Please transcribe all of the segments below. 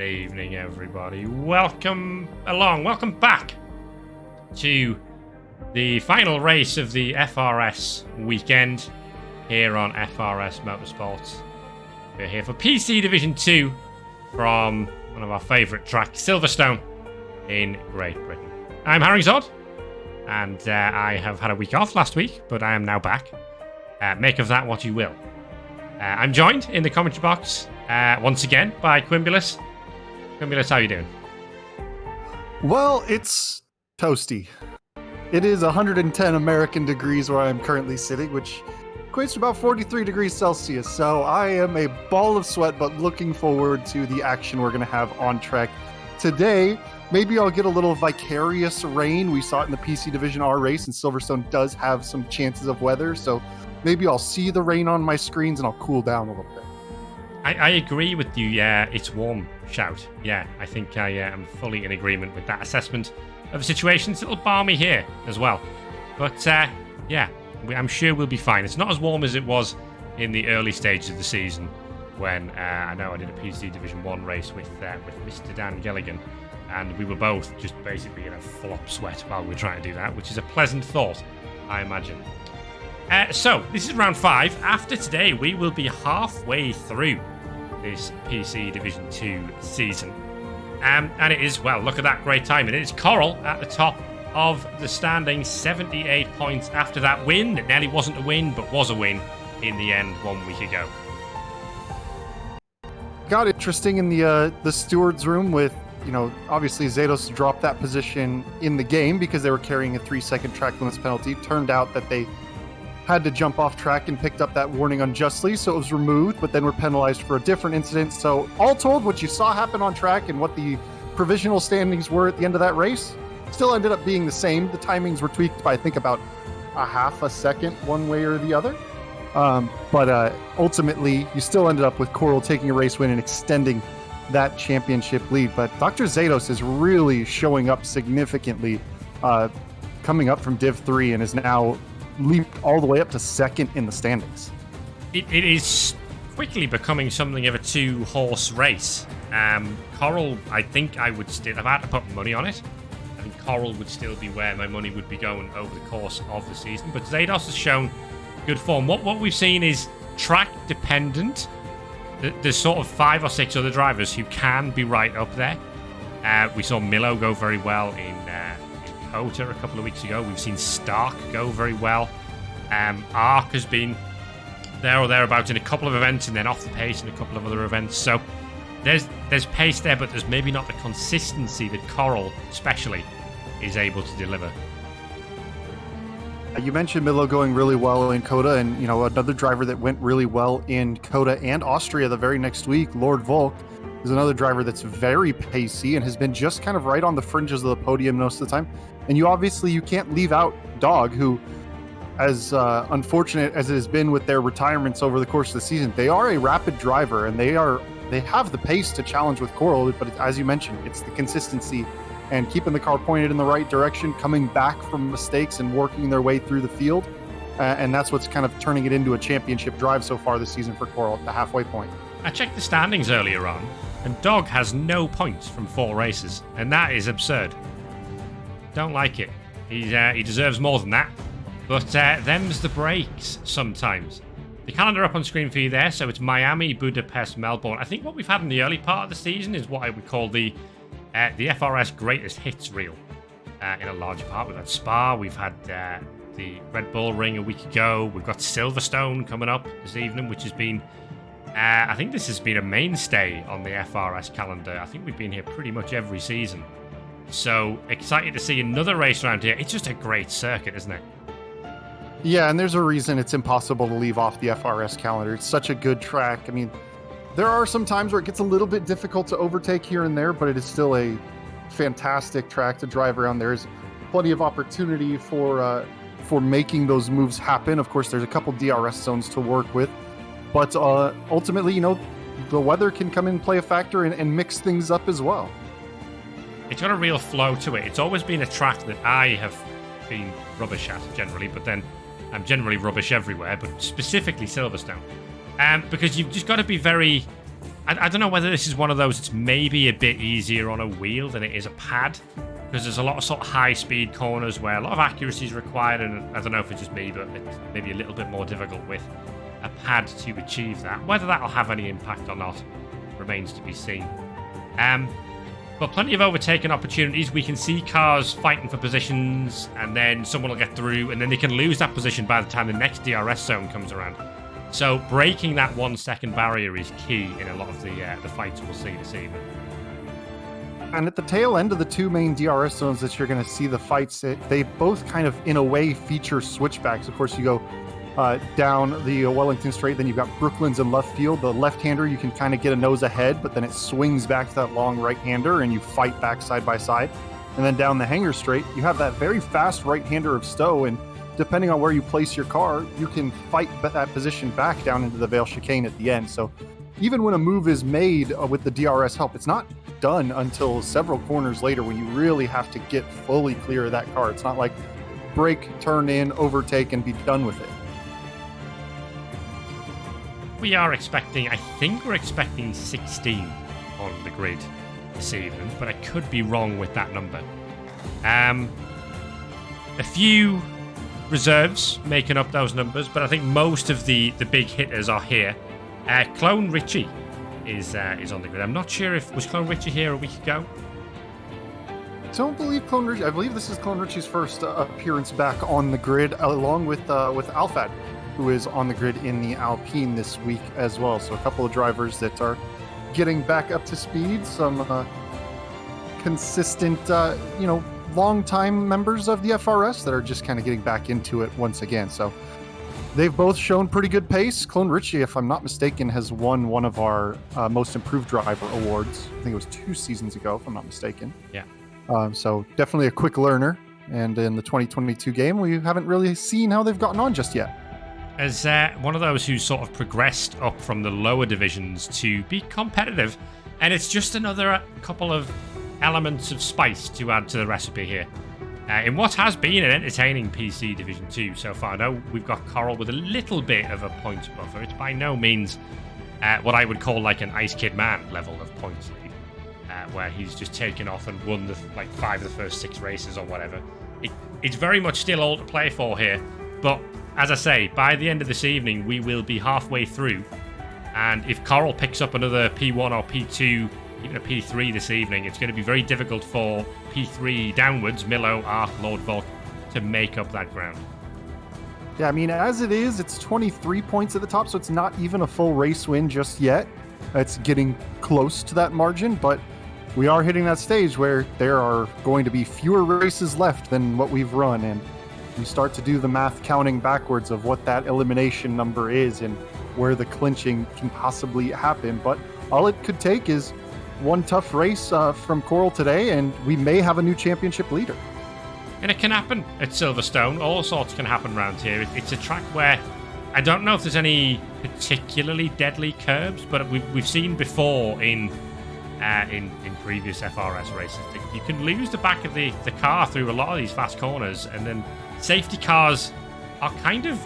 Good evening, everybody. Welcome back to the final race of the FRS weekend here on FRS Motorsports. We're here for PC Division 2 from one of our favourite tracks, Silverstone in Great Britain. I'm Harry Zod, and I have had a week off last week, but I am now back. Make of that what you will. I'm joined in the commentary box once again by Quimbulus. Quimbulus, how are you doing? Well, it's toasty. It is 110 American degrees where I'm currently sitting, which equates to about 43 degrees Celsius. So I am a ball of sweat, but looking forward to the action we're going to have on track today. Maybe I'll get a little vicarious rain. We saw it in the PC Division R race, and Silverstone does have some chances of weather. So maybe I'll see the rain on my screens and I'll cool down a little bit. I agree with you. Yeah, it's warm shout. Yeah, I think I am fully in agreement with that assessment of the situation. It's a little balmy here as well. But yeah, I'm sure we'll be fine. It's not as warm as it was in the early stages of the season when I know I did a PC Division 1 race with Mr. Dan Gilligan, and we were both just basically in a flop sweat while we were trying to do that, which is a pleasant thought, I imagine. So, this is round 5. After today, we will be halfway through this PC Division 2 season. And it is, well, look at that great timing. It is Coral at the top of the standing, 78 points after that win. It nearly wasn't a win, but was a win in the end 1 week ago. Got interesting in the stewards room with, obviously Zados dropped that position in the game because they were carrying a 3-second track limits penalty. Turned out that they had to jump off track and picked up that warning unjustly, so it was removed, but then were penalized for a different incident. So all told, what you saw happen on track and what the provisional standings were at the end of that race still ended up being the same. The timings were tweaked by, I think, about a half a second one way or the other. But ultimately, you still ended up with Coral taking a race win and extending that championship lead. But Dr. Zados is really showing up significantly, coming up from Div 3 and is now leaped all the way up to second in the standings. It is quickly becoming something of a two-horse race. Coral, I think I would still, if I had to put money on it, I think Coral would still be where my money would be going over the course of the season. But Zados has shown good form. What we've seen is track dependent. There's sort of 5 or 6 other drivers who can be right up there. We saw Milo go very well in Kota a couple of weeks ago. We've seen Stark go very well. Ark has been there or thereabouts in a couple of events and then off the pace in a couple of other events. So there's pace there, but there's maybe not the consistency that Coral especially is able to deliver. You mentioned Milo going really well in Kota, and another driver that went really well in Kota and Austria the very next week, Lord Volk, is another driver that's very pacey and has been just kind of right on the fringes of the podium most of the time. And you can't leave out Dog, who, as unfortunate as it has been with their retirements over the course of the season, they are a rapid driver and they have the pace to challenge with Coral. But as you mentioned, it's the consistency and keeping the car pointed in the right direction, coming back from mistakes and working their way through the field. And that's what's kind of turning it into a championship drive so far this season for Coral at the halfway point. I checked the standings earlier on, and Dog has no points from 4 races, and that is absurd. Don't like it. He deserves more than that. But them's the breaks sometimes. The calendar up on screen for you there, so it's Miami, Budapest, Melbourne. I think what we've had in the early part of the season is what I would call the FRS greatest hits reel. In a large part, we've had Spa, we've had the Red Bull Ring a week ago, we've got Silverstone coming up this evening, which has been, I think this has been a mainstay on the FRS calendar. I think we've been here pretty much every season. So excited to see another race around here. It's just a great circuit, isn't it? Yeah, and there's a reason it's impossible to leave off the FRS calendar. It's such a good track. I mean, there are some times where it gets a little bit difficult to overtake here and there, but it is still a fantastic track to drive around. There's plenty of opportunity for making those moves happen. Of course, there's a couple DRS zones to work with, but ultimately, the weather can come in and play a factor and mix things up as well. It's got a real flow to it. It's always been a track that I have been rubbish at generally, but then I'm generally rubbish everywhere, but specifically Silverstone. Because you've just got to be very... I don't know whether this is one of those, it's maybe a bit easier on a wheel than it is a pad, because there's a lot of sort of high-speed corners where a lot of accuracy is required, and I don't know if it's just me, but it's maybe a little bit more difficult with a pad to achieve that. Whether that'll have any impact or not remains to be seen. But plenty of overtaking opportunities. We can see cars fighting for positions, and then someone will get through, and then they can lose that position by the time the next DRS zone comes around. So breaking that 1 second barrier is key in a lot of the fights we'll see this evening. And at the tail end of the 2 main DRS zones that you're going to see the fights, they both kind of, in a way, feature switchbacks. Of course, you go down the Wellington Straight, then you've got Brooklands and left field. The left-hander, you can kind of get a nose ahead, but then it swings back to that long right-hander, and you fight back side by side. And then down the Hanger Straight, you have that very fast right-hander of Stowe, and depending on where you place your car, you can fight that position back down into the Vale Chicane at the end. So even when a move is made with the DRS help, it's not done until several corners later when you really have to get fully clear of that car. It's not like brake, turn in, overtake, and be done with it. I think we're expecting 16 on the grid this evening, but I could be wrong with that number. A few reserves making up those numbers, but I think most of the big hitters are here. Clone Richie is on the grid. I'm not sure if was Clone Richie here a week ago. I don't believe Clone Richie. I believe this is Clone Richie's first appearance back on the grid, along with Alfad, who is on the grid in the Alpine this week as well. So a couple of drivers that are getting back up to speed. Some consistent, long-time members of the FRS that are just kind of getting back into it once again. So they've both shown pretty good pace. Clone Richie, if I'm not mistaken, has won one of our most improved driver awards. I think it was 2 seasons ago, if I'm not mistaken. Yeah. So definitely a quick learner. And in the 2022 game, we haven't really seen how they've gotten on just yet. As one of those who sort of progressed up from the lower divisions to be competitive, and it's just another couple of elements of spice to add to the recipe here. In what has been an entertaining PC Division 2 so far. I know we've got Coral with a little bit of a points buffer. It's by no means what I would call like an Ice Kid Man level of points lead, where he's just taken off and won 5 of the first 6 races or whatever. It's very much still all to play for here, but as I say, by the end of this evening, we will be halfway through, and if Coral picks up another P1 or P2, even a P3 this evening, it's going to be very difficult for P3 downwards, Milo, Ark, Lord Volk, to make up that ground. Yeah, I mean, as it is, it's 23 points at the top, so it's not even a full race win just yet. It's getting close to that margin, but we are hitting that stage where there are going to be fewer races left than what we've run, and you start to do the math counting backwards of what that elimination number is and where the clinching can possibly happen. But all it could take is one tough race from Coral today, and we may have a new championship leader. And it can happen at Silverstone. All sorts can happen around here. It's a track where I don't know if there's any particularly deadly curbs, but we've seen before in previous FRS races that you can lose the back of the car through a lot of these fast corners, and then safety cars are kind of,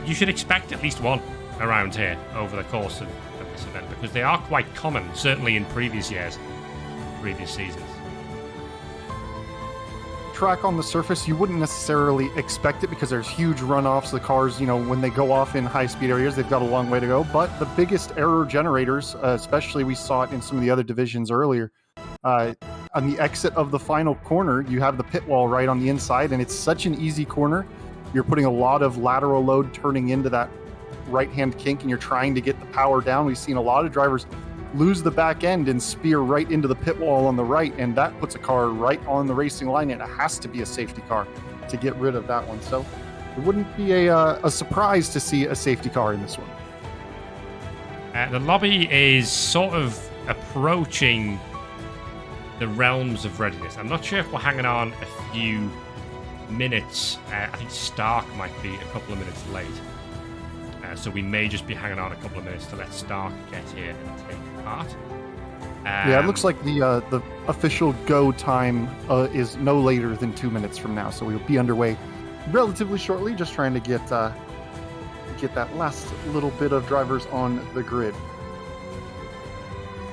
you should expect at least one around here over the course of this event, because they are quite common, certainly in previous years, previous seasons. Track on the surface, you wouldn't necessarily expect it because there's huge runoffs. The cars, when they go off in high-speed areas, they've got a long way to go. But the biggest error generators, especially we saw it in some of the other divisions earlier, on the exit of the final corner, you have the pit wall right on the inside, and it's such an easy corner. You're putting a lot of lateral load turning into that right-hand kink, and you're trying to get the power down. We've seen a lot of drivers lose the back end and spear right into the pit wall on the right, and that puts a car right on the racing line, and it has to be a safety car to get rid of that one. So it wouldn't be a surprise to see a safety car in this one. The lobby is sort of approaching the realms of readiness. I'm not sure if we're hanging on a few minutes. I think Stark might be a couple of minutes late. So we may just be hanging on a couple of minutes to let Stark get here and take part. Yeah, it looks like the official go time is no later than 2 minutes from now, so we'll be underway relatively shortly, just trying to get that last little bit of drivers on the grid.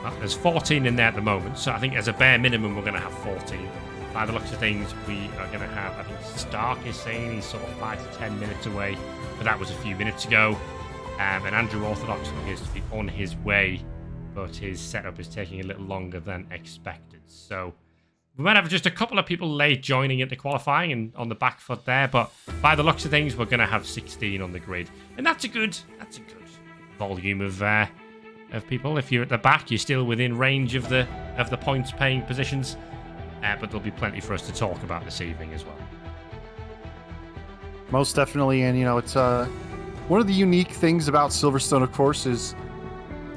Well, there's 14 in there at the moment, so I think as a bare minimum we're going to have 14. By the looks of things, we are going to have, I think Stark is saying he's sort of 5 to 10 minutes away, but that was a few minutes ago. And Andrew Orthodox appears to be on his way, but his setup is taking a little longer than expected. So we might have just a couple of people late joining into qualifying and on the back foot there, but by the looks of things, we're going to have 16 on the grid, and that's a good volume of people. If you're at the back, you're still within range of the points paying positions, but there'll be plenty for us to talk about this evening as well. Most definitely, and it's one of the unique things about Silverstone, of course, is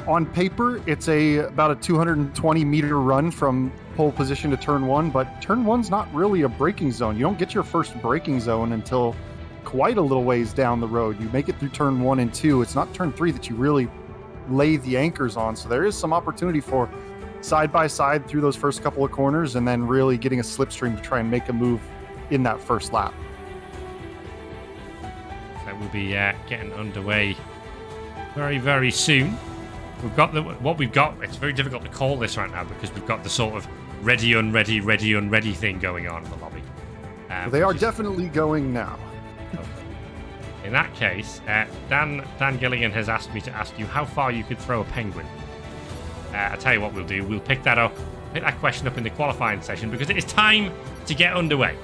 on paper it's about a 220 meter run from pole position to turn one, but turn one's not really a braking zone. You don't get your first braking zone until quite a little ways down the road. You make it through turn 1 and 2. It's not turn 3 that you really lay the anchors on, so there is some opportunity for side by side through those first couple of corners and then really getting a slipstream to try and make a move in that first lap. So we'll be getting underway very, very soon. We've got what we've got. It's very difficult to call this right now because we've got the sort of ready, unready thing going on in the lobby. They are definitely going now. Okay. In that case, Dan Gilligan has asked me to ask you how far you could throw a penguin. I'll tell you what we'll do. We'll pick that question up in the qualifying session because it is time to get underway.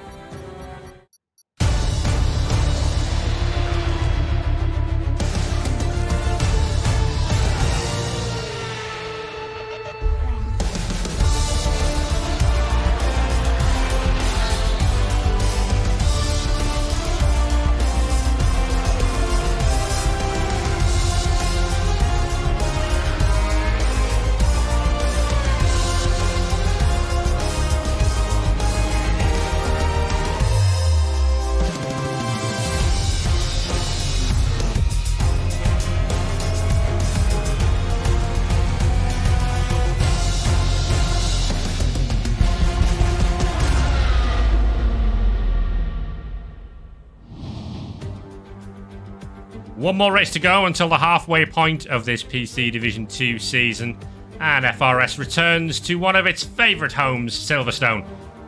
One more race to go until the halfway point of this PC Division 2 season, and FRS returns to one of its favourite homes, Silverstone,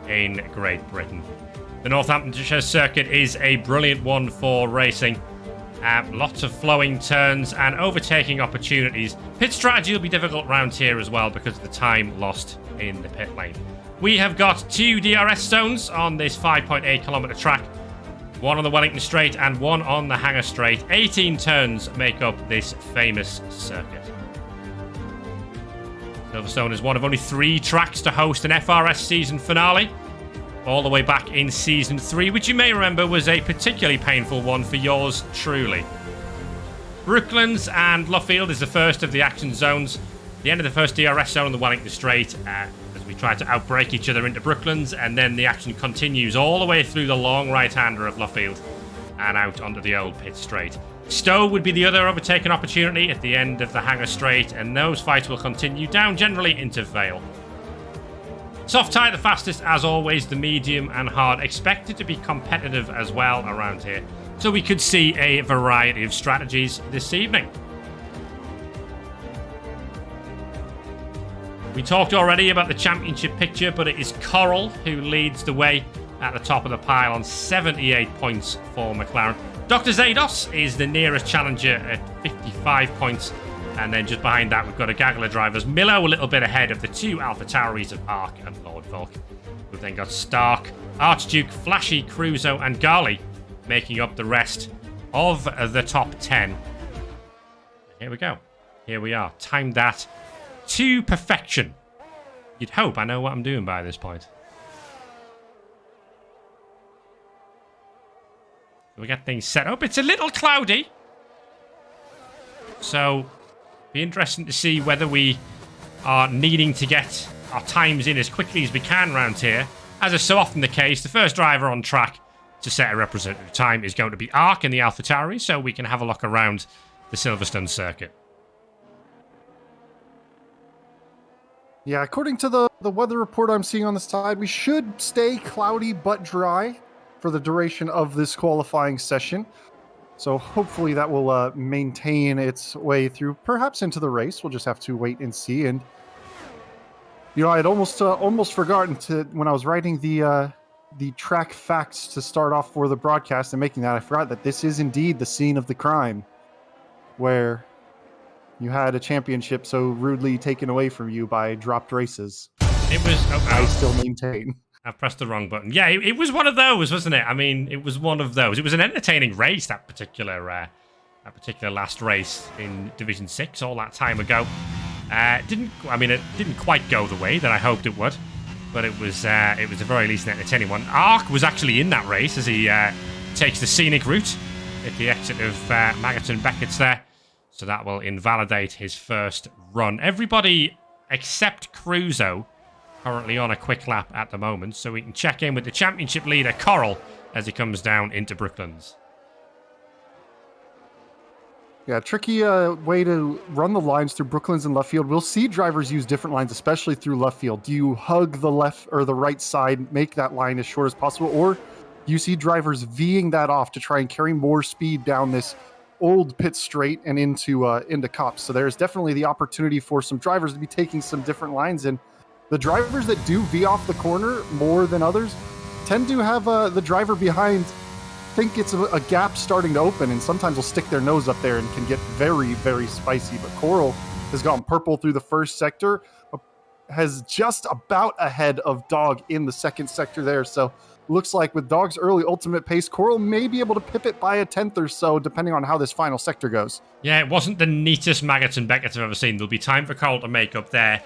in Great Britain. The Northamptonshire circuit is a brilliant one for racing. Lots of flowing turns and overtaking opportunities. Pit strategy will be difficult around here as well because of the time lost in the pit lane. We have got 2 DRS zones on this 5.8 kilometre track. One on the Wellington Straight and one on the Hangar Straight. 18 turns make up this famous circuit. Silverstone is one of only 3 tracks to host an FRS season finale, all the way back in Season 3, which you may remember was a particularly painful one for yours truly. Brooklands and Luffield is the first of the action zones. The end of the first DRS zone on the Wellington Straight, as we try to outbrake each other into Brooklands, and then the action continues all the way through the long right-hander of Luffield and out onto the old pit straight. Stowe would be the other overtaken opportunity at the end of the Hangar Straight, and those fights will continue down generally into Vale. Soft tyre the fastest as always, the medium and hard expected to be competitive as well around here, so we could see a variety of strategies this evening. We talked already about the championship picture, but it is Coral who leads the way at the top of the pile on 78 points for McLaren. Dr. Zados is the nearest challenger at 55 points. And then just behind that, we've got a gaggle of drivers. Milo a little bit ahead of the 2 Alpha Tauris of Ark and Lord Volk. We've then got Stark, Archduke, Flashy, Crusoe, and Garley making up the rest of the top 10. Here we go. Here we are. Timed that to perfection. You'd hope I know what I'm doing by this point. We get things set up. It's a little cloudy, so be interesting to see whether we are needing to get our times in as quickly as we can around here. As is so often the case, the first driver on track to set a representative time is going to be Ark in the Alpha Tauri, so we can have a look around the Silverstone circuit. Yeah, according to the weather report I'm seeing on the side, we should stay cloudy but dry for the duration of this qualifying session. So hopefully that will maintain its way through, perhaps into the race. We'll just have to wait and see. And I'd almost forgotten to when I was writing the track facts to start off for the broadcast and making that. I forgot that this is indeed the scene of the crime, where you had a championship so rudely taken away from you by dropped races. It was. I still maintain. I've pressed the wrong button. Yeah, it was one of those, wasn't it? I mean, it was one of those. It was an entertaining race, that particular last race in Division 6 all that time ago. It didn't quite go the way that I hoped it would, but it was at the very least an entertaining one. Ark was actually in that race as he takes the scenic route at the exit of Magaton Beckett's there, so that will invalidate his first run. Everybody except Cruzo currently on a quick lap at the moment, so we can check in with the championship leader, Coral, as he comes down into Brooklands. Yeah, tricky way to run the lines through Brooklands and left field. We'll see drivers use different lines, especially through left field. Do you hug the left or the right side, make that line as short as possible, or do you see drivers V'ing that off to try and carry more speed down this old pit straight and into Cops? So there's definitely the opportunity for some drivers to be taking some different lines, and the drivers that do V off the corner more than others tend to have the driver behind think it's a gap starting to open, and sometimes will stick their nose up there and can get very, very spicy. But Coral has gone purple through the first sector, has just about ahead of Dog in the second sector there. So looks like with Dog's early ultimate pace, Coral may be able to pip it by a tenth or so, depending on how this final sector goes. Yeah, it wasn't the neatest Magaton Beckett I've ever seen. There'll be time for Coral to make up there.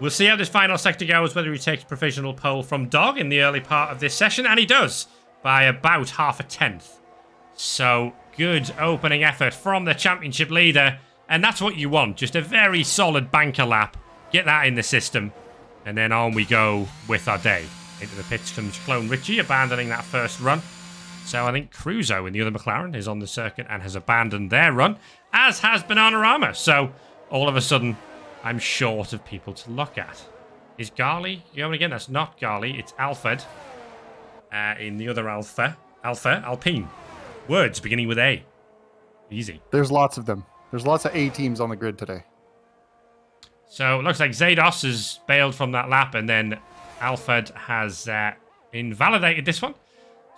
We'll see how this final sector goes, whether he takes provisional pole from Dog in the early part of this session, and he does, by about half a tenth. So, good opening effort from the championship leader, and that's what you want, just a very solid banker lap. Get that in the system, and then on we go with our day. Into the pits comes Clone Richie, abandoning that first run. So I think Cruzo in the other McLaren is on the circuit and has abandoned their run, as has Bananarama. So, all of a sudden, I'm short of people to look at. Is Garly going again? That's not Garly. It's Alfred. In the other Alpine. Words beginning with A. Easy. There's lots of them. There's lots of A teams on the grid today. So it looks like Zados has bailed from that lap, and then Alfred has invalidated this one.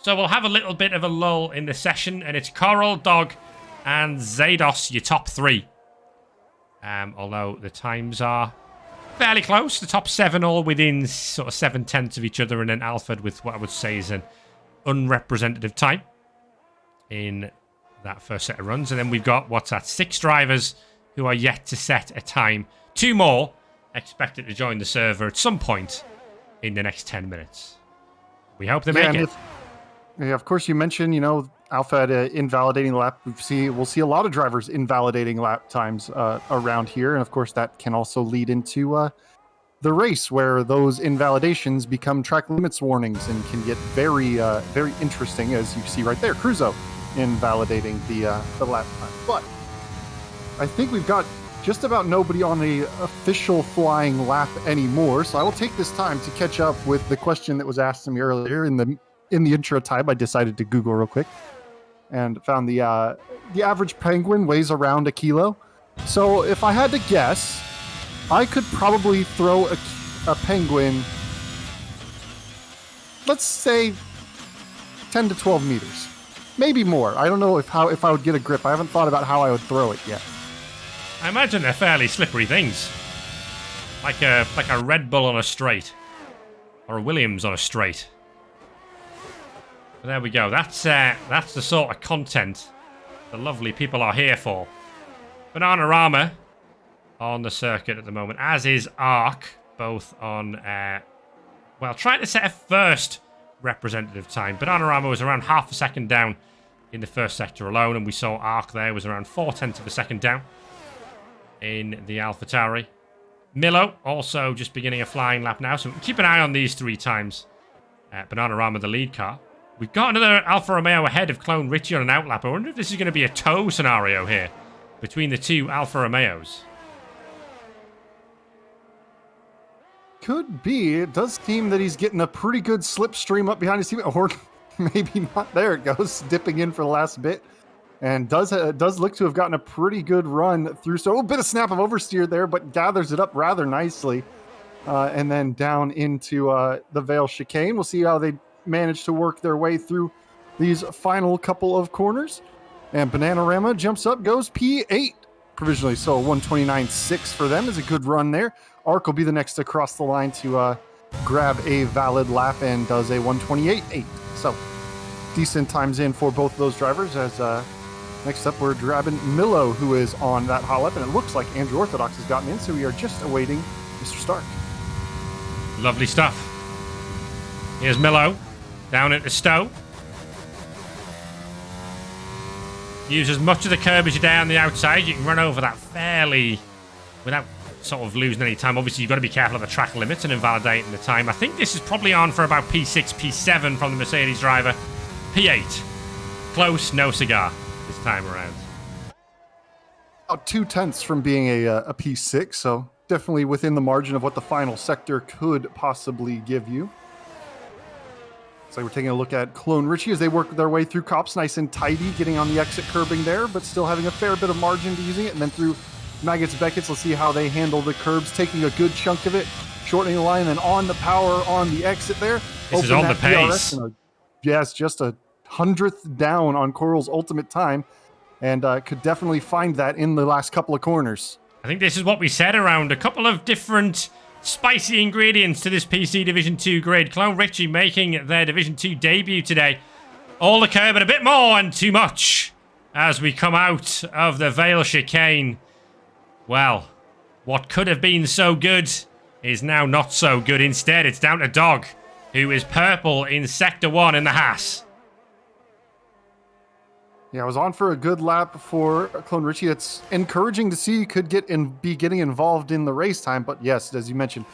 So we'll have a little bit of a lull in the session, and it's Coral, Dog, and Zados, your top three. Although the times are fairly close. The top seven all within sort of 7/10 of each other, and then Alfred with what I would say is an unrepresentative time in that first set of runs. And then we've got, 6 drivers who are yet to set a time. 2 more expected to join the server at some point in the next 10 minutes. We hope they make it. Yeah, of course, you mentioned, Alpha invalidating lap. We'll see a lot of drivers invalidating lap times around here, and of course that can also lead into the race, where those invalidations become track limits warnings and can get very, very interesting, as you see right there. Cruzo invalidating the lap time, but I think we've got just about nobody on the official flying lap anymore. So I will take this time to catch up with the question that was asked to me earlier in the intro time. I decided to Google real quick and found the average penguin weighs around 1 kilo. So if I had to guess, I could probably throw a penguin, let's say 10 to 12 meters, maybe more. I don't know if I would get a grip. I haven't thought about how I would throw it yet. I imagine they're fairly slippery things, like a Red Bull on a straight, or a Williams on a straight. But there we go. That's the sort of content the lovely people are here for. Bananarama on the circuit at the moment, as is Ark, both on trying to set a first representative time. Bananarama was around half a second down in the first sector alone, and we saw Ark there was around 0.4 of a second down in the AlphaTauri. Milo also just beginning a flying lap now, so we can keep an eye on these 3 times. Bananarama, the lead car. We've got another Alfa Romeo ahead of Clone Richie on an outlap. I wonder if this is going to be a tow scenario here between the 2 Alfa Romeos. Could be. It does seem that he's getting a pretty good slipstream up behind his team, or maybe not. There it goes, dipping in for the last bit. And does look to have gotten a pretty good run through. So a bit of snap of oversteer there, but gathers it up rather nicely. and then down into the Vale chicane. We'll see how they manage to work their way through these final couple of corners. And Bananarama jumps up, goes P8 provisionally. So 129.6 for them is a good run there. Arc will be the next to cross the line to grab a valid lap and does a 128.8. So decent times in for both of those drivers. As next up, we're grabbing Milo, who is on that hot lap. And it looks like Andrew Orthodox has gotten in. So we are just awaiting Mr. Stark. Lovely stuff. Here's Milo down at the Stowe. Use as much of the curb as you dare on the outside. You can run over that fairly without sort of losing any time. Obviously, you've got to be careful of the track limits and invalidating the time. I think this is probably on for about P6, P7 from the Mercedes driver. P8. Close, no cigar this time around. About 2/10 from being a P6, so definitely within the margin of what the final sector could possibly give you. So we're taking a look at Clone Richie as they work their way through Cops, nice and tidy, getting on the exit curbing there, but still having a fair bit of margin to using it. And then through Maggots Beckett's, let's see how they handle the curbs, taking a good chunk of it, shortening the line, and on the power on the exit there. This is on the pace. Yes, just a 100th down on Coral's ultimate time, and could definitely find that in the last couple of corners. I think this is what we said around a couple of different spicy ingredients to this PC Division 2 grid. Clone Richie making their Division 2 debut today. All the curb and a bit more and too much as we come out of the Vale chicane. Well, what could have been so good is now not so good. Instead, it's down to Dog, who is purple in Sector 1 in the Haas. Yeah, I was on for a good lap for Clone Richie. It's encouraging to see he could be getting involved in the race time. But yes, as you mentioned,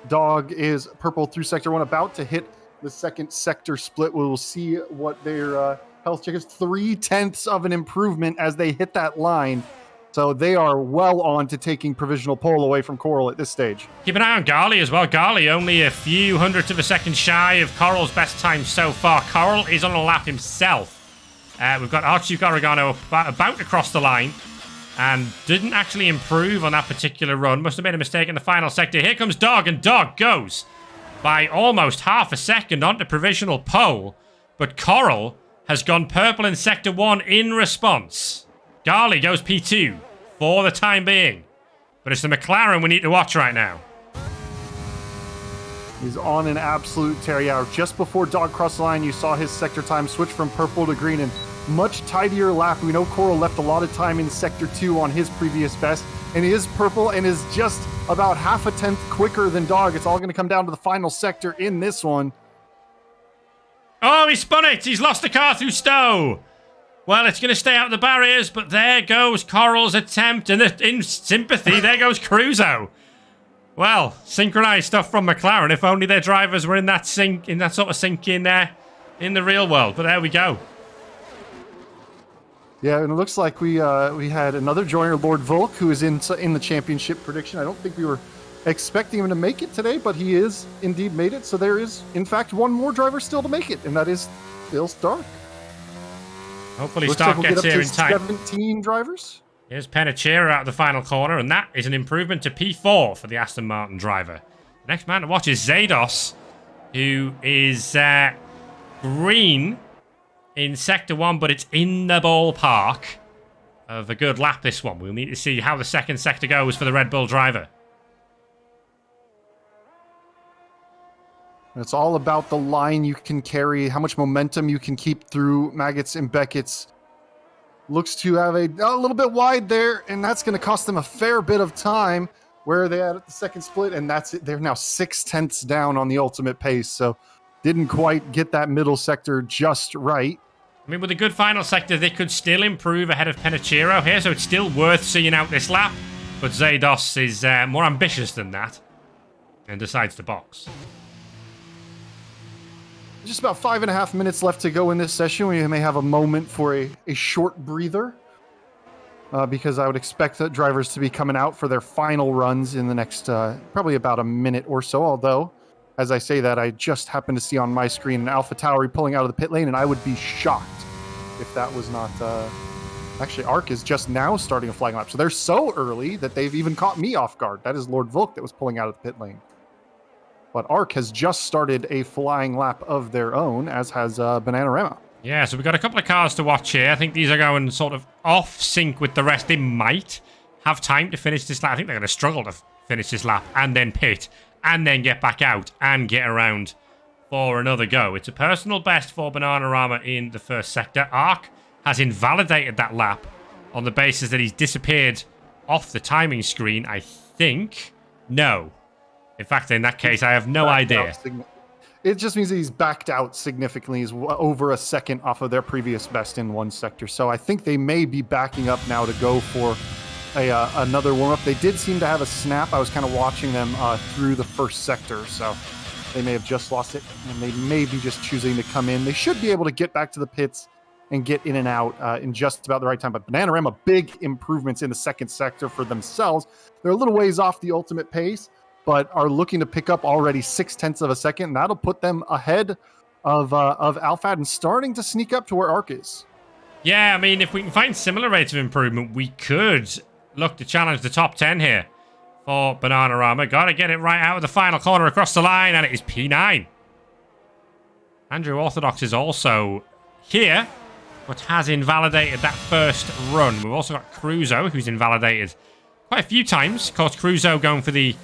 Dog is purple through Sector 1, about to hit the second sector split. We will see what their health check is. 0.3 of an improvement as they hit that line. So they are well on to taking provisional pole away from Coral at this stage. Keep an eye on Garly as well. Garly only a few hundredths of a second shy of Coral's best time so far. Coral is on a lap himself. We've got Archie Garagano about to cross the line and didn't actually improve on that particular run. Must have made a mistake in the final sector. Here comes Dog, and Dog goes by almost half a second onto provisional pole. But Coral has gone purple in Sector 1 in response. Garly goes P2 for the time being. But it's the McLaren we need to watch right now. He's on an absolute tear. Yeah, just before Dog crossed the line, you saw his sector time switch from purple to green, and much tidier lap. We know Coral left a lot of time in Sector 2 on his previous best, and he is purple and is just about half a tenth quicker than Dog. It's all going to come down to the final sector in this one. Oh, he spun it. He's lost the car through Stowe. Well, it's going to stay out of the barriers, but there goes Coral's attempt, and in sympathy, there goes Cruzo. Well, synchronized stuff from McLaren. If only their drivers were in that sync, in that sort of sync in there, in the real world. But there we go. Yeah, and it looks like we had another joiner, Lord Volk, who is in the championship prediction. I don't think we were expecting him to make it today, but he is indeed made it. So there is, in fact, one more driver still to make it, and that is Bill Stark. Hopefully Stark gets here in time. 17 drivers. Here's Penachira out of the final corner, and that is an improvement to P4 for the Aston Martin driver. The next man to watch is Zados, who is green in Sector 1, but it's in the ballpark of a good lap, this one. We'll need to see how the second sector goes for the Red Bull driver. It's all about the line you can carry, how much momentum you can keep through Maggots and Beckett's. Looks to have a little bit wide there, and that's going to cost them a fair bit of time. Where are they at the second split? And that's it. They're now 0.6 down on the ultimate pace, so didn't quite get that middle sector just right. I mean, with a good final sector, they could still improve ahead of Penachiro here, so it's still worth seeing out this lap. But Zados is more ambitious than that and decides to box. Just about 5.5 minutes left to go in this session. We may have a moment for a short breather because I would expect the drivers to be coming out for their final runs in the next probably about a minute or so. Although, as I say that, I just happened to see on my screen an Alpha Tauri pulling out of the pit lane, and I would be shocked if that was not... Actually, Arc is just now starting a flying lap. So they're so early that they've even caught me off guard. That is Lord Volk that was pulling out of the pit lane. But Arc has just started a flying lap of their own, as has Bananarama. Yeah, so we've got a couple of cars to watch here. I think these are going sort of off sync with the rest. They might have time to finish this lap. I think they're going to struggle to finish this lap and then pit and then get back out and get around for another go. It's a personal best for Bananarama in the first sector. Arc has invalidated that lap on the basis that he's disappeared off the timing screen, I think. No. In fact, in that case, I have no idea. It just means that he's backed out significantly. He's over a second off of their previous best in one sector. So I think they may be backing up now to go for another warm-up. They did seem to have a snap. I was kind of watching them through the first sector. So they may have just lost it, and they may be just choosing to come in. They should be able to get back to the pits and get in and out in just about the right time. But Bananarama, big improvements in the second sector for themselves. They're a little ways off the ultimate pace, but are looking to pick up already 0.6 of a second. And that'll put them ahead of Alphad and starting to sneak up to where Arc is. Yeah, I mean, if we can find similar rates of improvement, we could look to challenge the top 10 here for Bananarama. Got to get it right out of the final corner across the line, and it is P9. Andrew Orthodox is also here, but has invalidated that first run. We've also got Cruzo, who's invalidated quite a few times. Of course, Cruzo going for the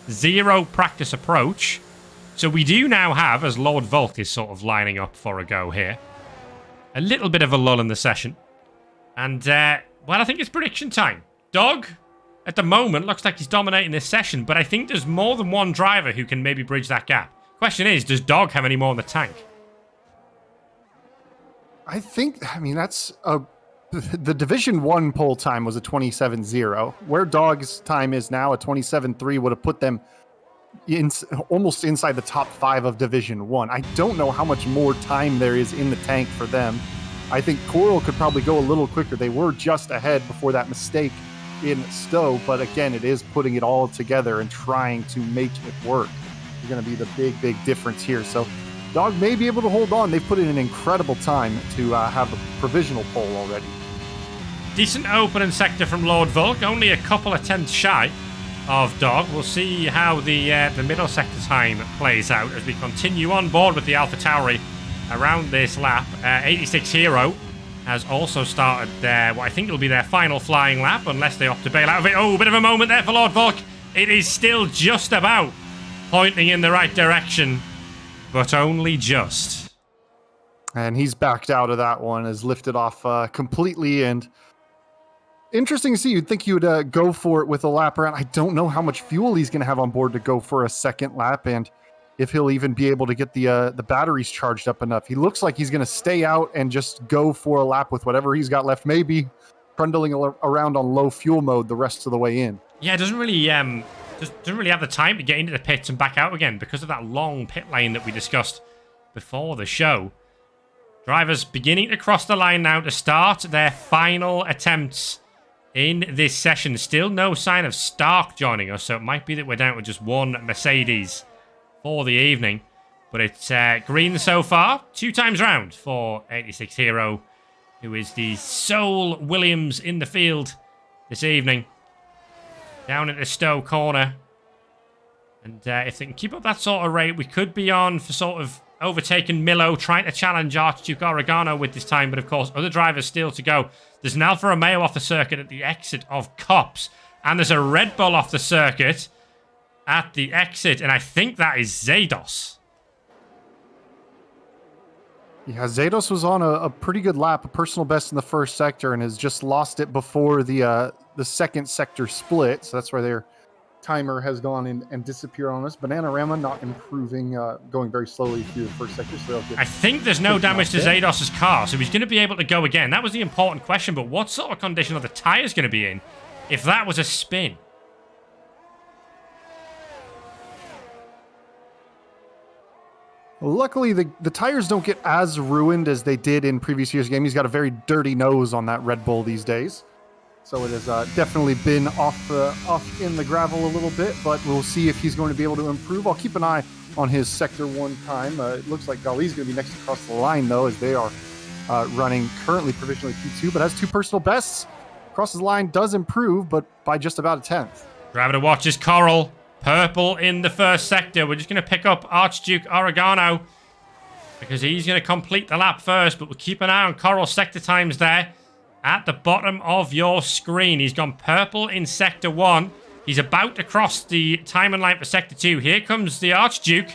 zero practice approach. So we do now have, as Lord Volk is sort of lining up for a go here, a little bit of a lull in the session. And, well, I think it's prediction time. Dog, at the moment, looks like he's dominating this session, but I think there's more than one driver who can maybe bridge that gap. Question is, does Dog have any more in the tank? I mean, that's the Division 1 pole time was a 27.0. Where Dog's time is now, a 27.3, would have put them almost inside the top 5 of Division 1. I don't know how much more time there is in the tank for them. I think Coral could probably go a little quicker. They were just ahead before that mistake in Stowe, but again, it is putting it all together and trying to make it work. It's going to be the big difference here. So Dog may be able to hold on. They've put in an incredible time to have a provisional pole already. Decent opening sector from Lord Volk. Only a couple of tenths shy of Dog. We'll see how the middle sector time plays out as we continue on board with the Alpha Tauri around this lap. 86 Hero has also started what I think will be their final flying lap, unless they opt to bail out of it. Oh, bit of a moment there for Lord Volk. It is still just about pointing in the right direction, but only just. And he's backed out of that one, has lifted off completely. And interesting to see. You'd think he would go for it with a lap around. I don't know how much fuel he's going to have on board to go for a second lap, and if he'll even be able to get the batteries charged up enough. He looks like he's going to stay out and just go for a lap with whatever he's got left, maybe trundling around on low fuel mode the rest of the way in. Yeah, it doesn't really have the time to get into the pits and back out again because of that long pit lane that we discussed before the show. Drivers beginning to cross the line now to start their final attempts in this session. Still no sign of Stark joining us, so it might be that we're down to just one Mercedes for the evening. But it's green so far, 2 times round for 86 Hero, who is the sole Williams in the field this evening. Down at the Stowe corner. And if they can keep up that sort of rate, we could be on for sort of overtaking Milo, trying to challenge Archduke Oregano with this time. But of course, other drivers still to go. There's an Alfa Romeo off the circuit at the exit of Cops. And there's a Red Bull off the circuit at the exit. And I think that is Zados. Yeah, Zados was on a pretty good lap, a personal best in the first sector, and has just lost it before the second sector split. So that's why their timer has gone and disappeared on us. Bananarama not improving, going very slowly through the first sector. So I think there's no damage to Zados' car, so he's going to be able to go again. That was the important question, but what sort of condition are the tyres going to be in if that was a spin? Luckily, the tires don't get as ruined as they did in previous years' game. He's got a very dirty nose on that Red Bull these days. So it has definitely been off in the gravel a little bit, but we'll see if he's going to be able to improve. I'll keep an eye on his Sector 1 time. It looks like Gali's going to be next across the line, though, as they are running currently provisionally P2, but has 2 personal bests. Crosses the line, does improve, but by just about a tenth. Driver to watch is Coral. purple in the first sector. We're just going to pick up Archduke Oregano because he's going to complete the lap first, but we'll keep an eye on Coral's sector times there at the bottom of your screen. He's gone purple in sector 1. He's about to cross the timing line for sector 2. Here comes the Archduke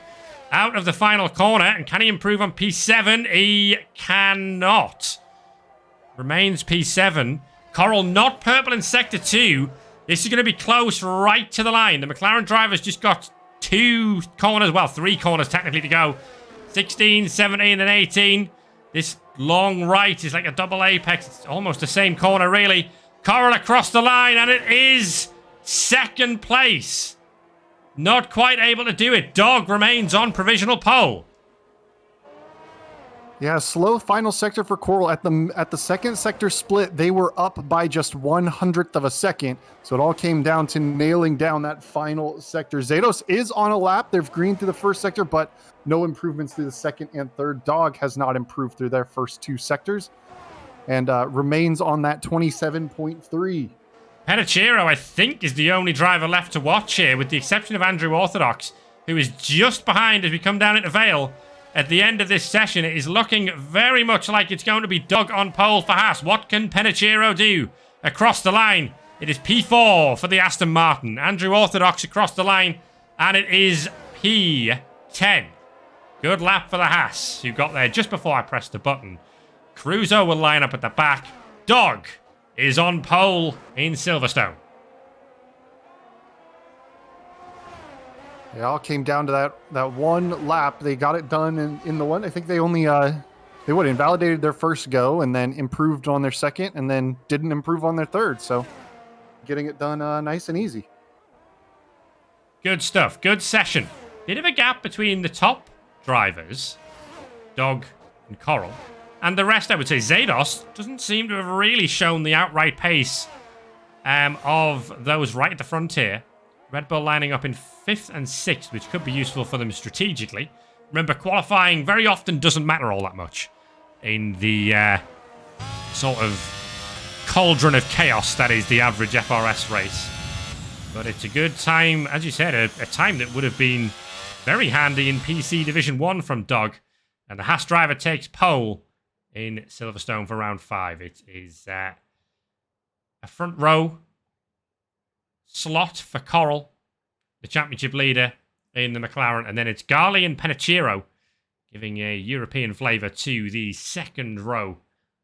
out of the final corner, and can he improve on P7? He cannot. Remains P7. Coral not purple in sector 2. This is going to be close right to the line. The McLaren driver's just got 2 corners, well, 3 corners technically to go. 16, 17, and 18. This long right is like a double apex. It's almost the same corner, really. Coral across the line, and it is second place. Not quite able to do it. Dog remains on provisional pole. Yeah, slow final sector for Coral. At the second sector split, they were up by just 1/100th of a second. So it all came down to nailing down that final sector. Zados is on a lap. They've greened through the first sector, but no improvements through the second and third. Dog has not improved through their first 2 sectors and remains on that 27.3. Pedicero, I think, is the only driver left to watch here, with the exception of Andrew Orthodox, who is just behind as we come down into Vale. At the end of this session, it is looking very much like it's going to be Doug on pole for Haas. What can Pedicero do? Across the line, it is P4 for the Aston Martin. Andrew Orthodox across the line, and it is P10. Good lap for the Haas, who got there just before I pressed the button. Cruzo will line up at the back. Dog is on pole in Silverstone. It all came down to that one lap. They got it done in the one. I think they only invalidated their first go and then improved on their second and then didn't improve on their third. So getting it done nice and easy. Good stuff. Good session. Bit of a gap between the top drivers, Dog and Coral, and the rest. I would say Zados doesn't seem to have really shown the outright pace of those right at the frontier. Red Bull lining up in 5th and 6th, which could be useful for them strategically. Remember, qualifying very often doesn't matter all that much in the sort of cauldron of chaos that is the average FRS race. But it's a good time, as you said, a time that would have been very handy in PC Division 1 from Dog. And the Haas driver takes pole in Silverstone for round 5. It is a front row slot for Coral, the championship leader in the McLaren, and then it's Garley and Pedicero giving a European flavour to the second row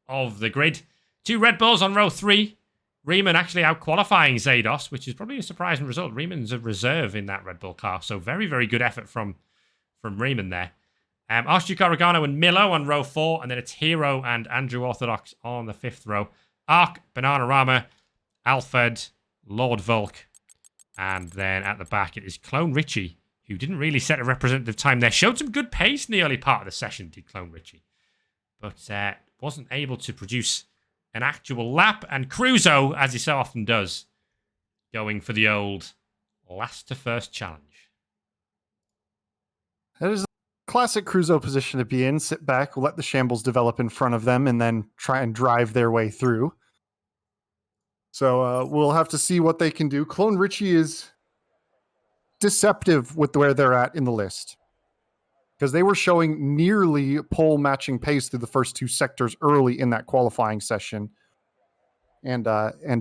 of the grid. 2 Red Bulls on row 3. Riemann actually out-qualifying Zados, which is probably a surprising result. Riemann's a reserve in that Red Bull car, so very, very good effort from Riemann there. Archduke Oregano and Milo on row 4, and then it's Hero and Andrew Orthodox on the 5th row. Arc, Bananarama, Alfred, Lord Volk, and then at the back it is Clone Richie, who didn't really set a representative time there. Showed some good pace in the early part of the session, did Clone Richie, but wasn't able to produce an actual lap. And Cruzo, as he so often does, going for the old last to first challenge. That is a classic Cruzo position to be in. Sit back, let the shambles develop in front of them, and then try and drive their way through. So we'll have to see what they can do. Clone Richie is deceptive with where they're at in the list, because they were showing nearly pole matching pace through the first 2 sectors early in that qualifying session, and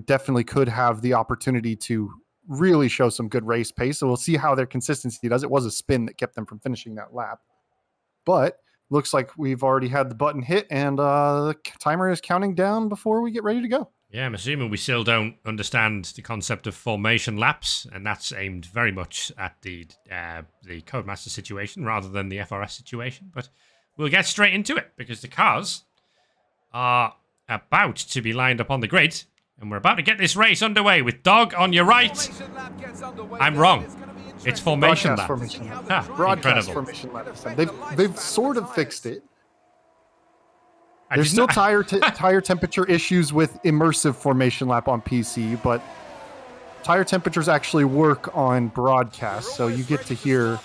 definitely could have the opportunity to really show some good race pace. So we'll see how their consistency does. It was a spin that kept them from finishing that lap, but looks like we've already had the button hit, and the timer is counting down before we get ready to go. Yeah, I'm assuming we still don't understand the concept of formation laps, and that's aimed very much at the Codemaster situation rather than the FRS situation. But we'll get straight into it, because the cars are about to be lined up on the grid, and we're about to get this race underway with Dog on your right. I'm wrong. It's formation lap. Broadcast incredible. formation lap. They've sort of fixed it. There's still tire temperature issues with immersive formation lap on PC, but tire temperatures actually work on broadcast, so you get to hear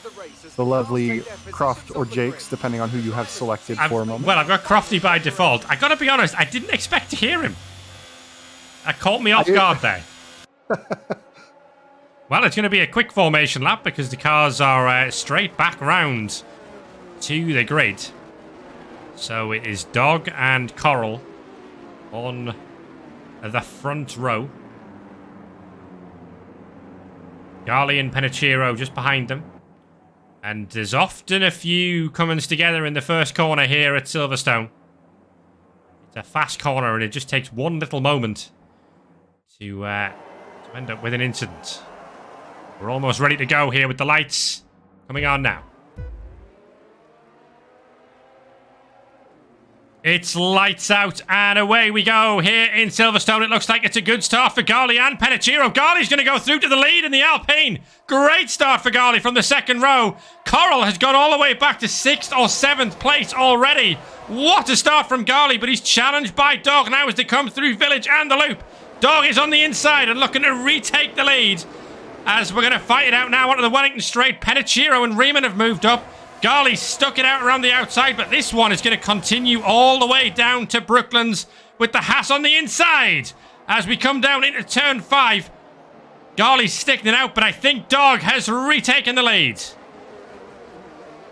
the lovely Croft or Jakes, depending on who you have selected for a moment. Well, I've got Crofty by default. I gotta be honest, I didn't expect to hear him. That caught me off guard there. Well, it's going to be a quick formation lap because the cars are straight back round to the grid. So it is Dog and Coral on the front row. Garly and Penichiro just behind them. And there's often a few comings together in the first corner here at Silverstone. It's a fast corner and it just takes one little moment to end up with an incident. We're almost ready to go here with the lights coming on now. It's lights out and away we go here in Silverstone. It looks like it's a good start for Garly and Penichiro. Garly's going to go through to the lead in the Alpine. Great start for Garly from the second row. Coral has gone all the way back to 6th or 7th place already. What a start from Garly, but he's challenged by Dog now as they come through Village and the Loop. Dog is on the inside and looking to retake the lead. As we're going to fight it out now onto the Wellington Straight. Penichiro and Riemann have moved up. Garly stuck it out around the outside, but this one is going to continue all the way down to Brooklands with the Haas on the inside. As we come down into turn 5, Garly's sticking it out, but I think Dog has retaken the lead.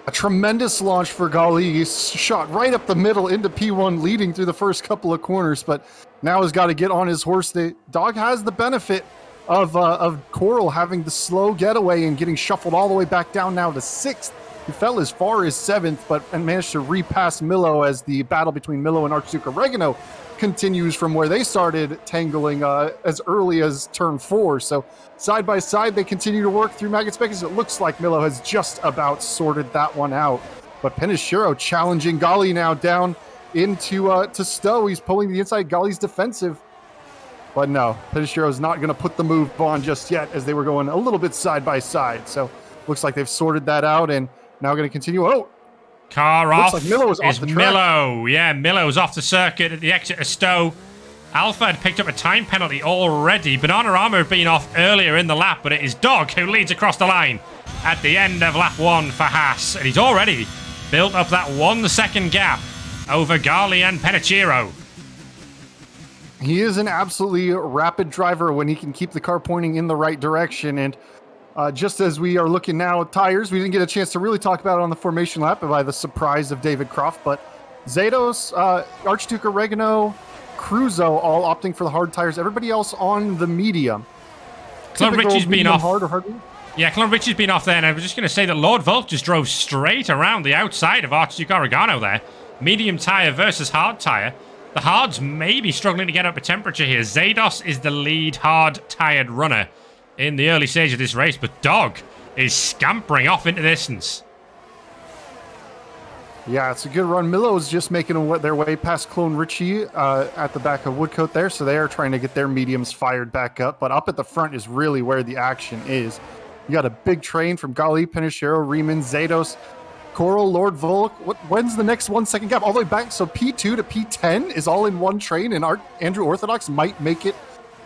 A tremendous launch for Garly. He's shot right up the middle into P1, leading through the first couple of corners, but now has got to get on his horse. The Dog has the benefit of Coral having the slow getaway and getting shuffled all the way back down now to 6th. He fell as far as 7th, and managed to repass Milo as the battle between Milo and Archduke Oregano continues from where they started tangling as early as turn 4. So side by side, they continue to work through Maggot Speckers. It looks like Milo has just about sorted that one out. But Penichiro challenging Garly now down into to Stowe. He's pulling the inside. Garly's defensive. But no, Penichiro's not going to put the move on just yet as they were going a little bit side by side. So looks like they've sorted that out and now going to continue. Oh, car off. Looks like Milo was off the track. Milo. Yeah, Milo's off the circuit at the exit of Stowe. Alpha had picked up a time penalty already. Bananarama had been off earlier in the lap, but it is Dog who leads across the line at the end of lap 1 for Haas. And he's already built up that 1 second gap over Garly and Penichiro. He is an absolutely rapid driver when he can keep the car pointing in the right direction. And just as we are looking now at tires, we didn't get a chance to really talk about it on the formation lap by the surprise of David Croft, but Zados, Archduke Oregano, Cruzo all opting for the hard tires. Everybody else on the medium. Club Richie's been off. Hard or hard? Yeah, Club Richie's been off there, and I was just going to say that Lord Volk just drove straight around the outside of Archduke Oregano there. Medium tire versus hard tire. The hards may be struggling to get up a temperature here. Zados is the lead hard-tired runner in the early stage of this race, but Dog is scampering off into the distance. Yeah, it's a good run. Milo's just making their way past Clone Richie at the back of Woodcote there, so they are trying to get their mediums fired back up, but up at the front is really where the action is. You got a big train from Garly, Penichiro, Riemann, Zados, Coral, Lord Volk. When's the next 1 second gap? All the way back. So P2 to P10 is all in one train, and Andrew Orthodox might make it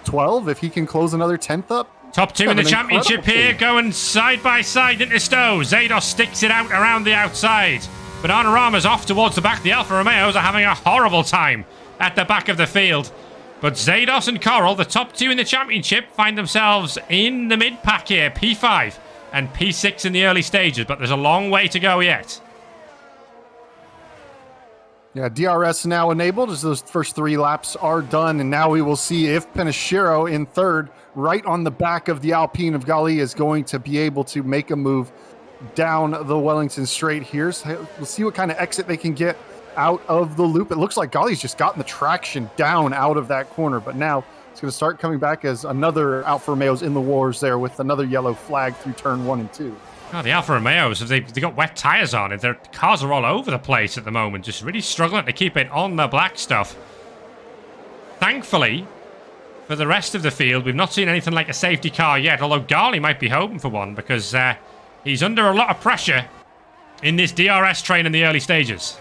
12 if he can close another 10th up. Top 2 in the championship here, going side by side into Stowe. Zados sticks it out around the outside. Bananarama's off towards the back. The Alfa Romeos are having a horrible time at the back of the field. But Zados and Coral, the top 2 in the championship, find themselves in the mid-pack here. P5 and P6 in the early stages, but there's a long way to go yet. Yeah, DRS now enabled as those first 3 laps are done, and now we will see if Penichiro in third, right on the back of the Alpine of Garly, is going to be able to make a move down the Wellington Straight here. So we'll see what kind of exit they can get out of the loop. It looks like Garly's just gotten the traction down out of that corner, but now it's going to start coming back as another Alfa Romeo's in the wars there with another yellow flag through turn 1 and 2. Oh, the Alfa Romeos, they got wet tyres on it. Their cars are all over the place at the moment, just really struggling to keep it on the black stuff. Thankfully, for the rest of the field, we've not seen anything like a safety car yet, although Garly might be hoping for one because he's under a lot of pressure in this DRS train in the early stages.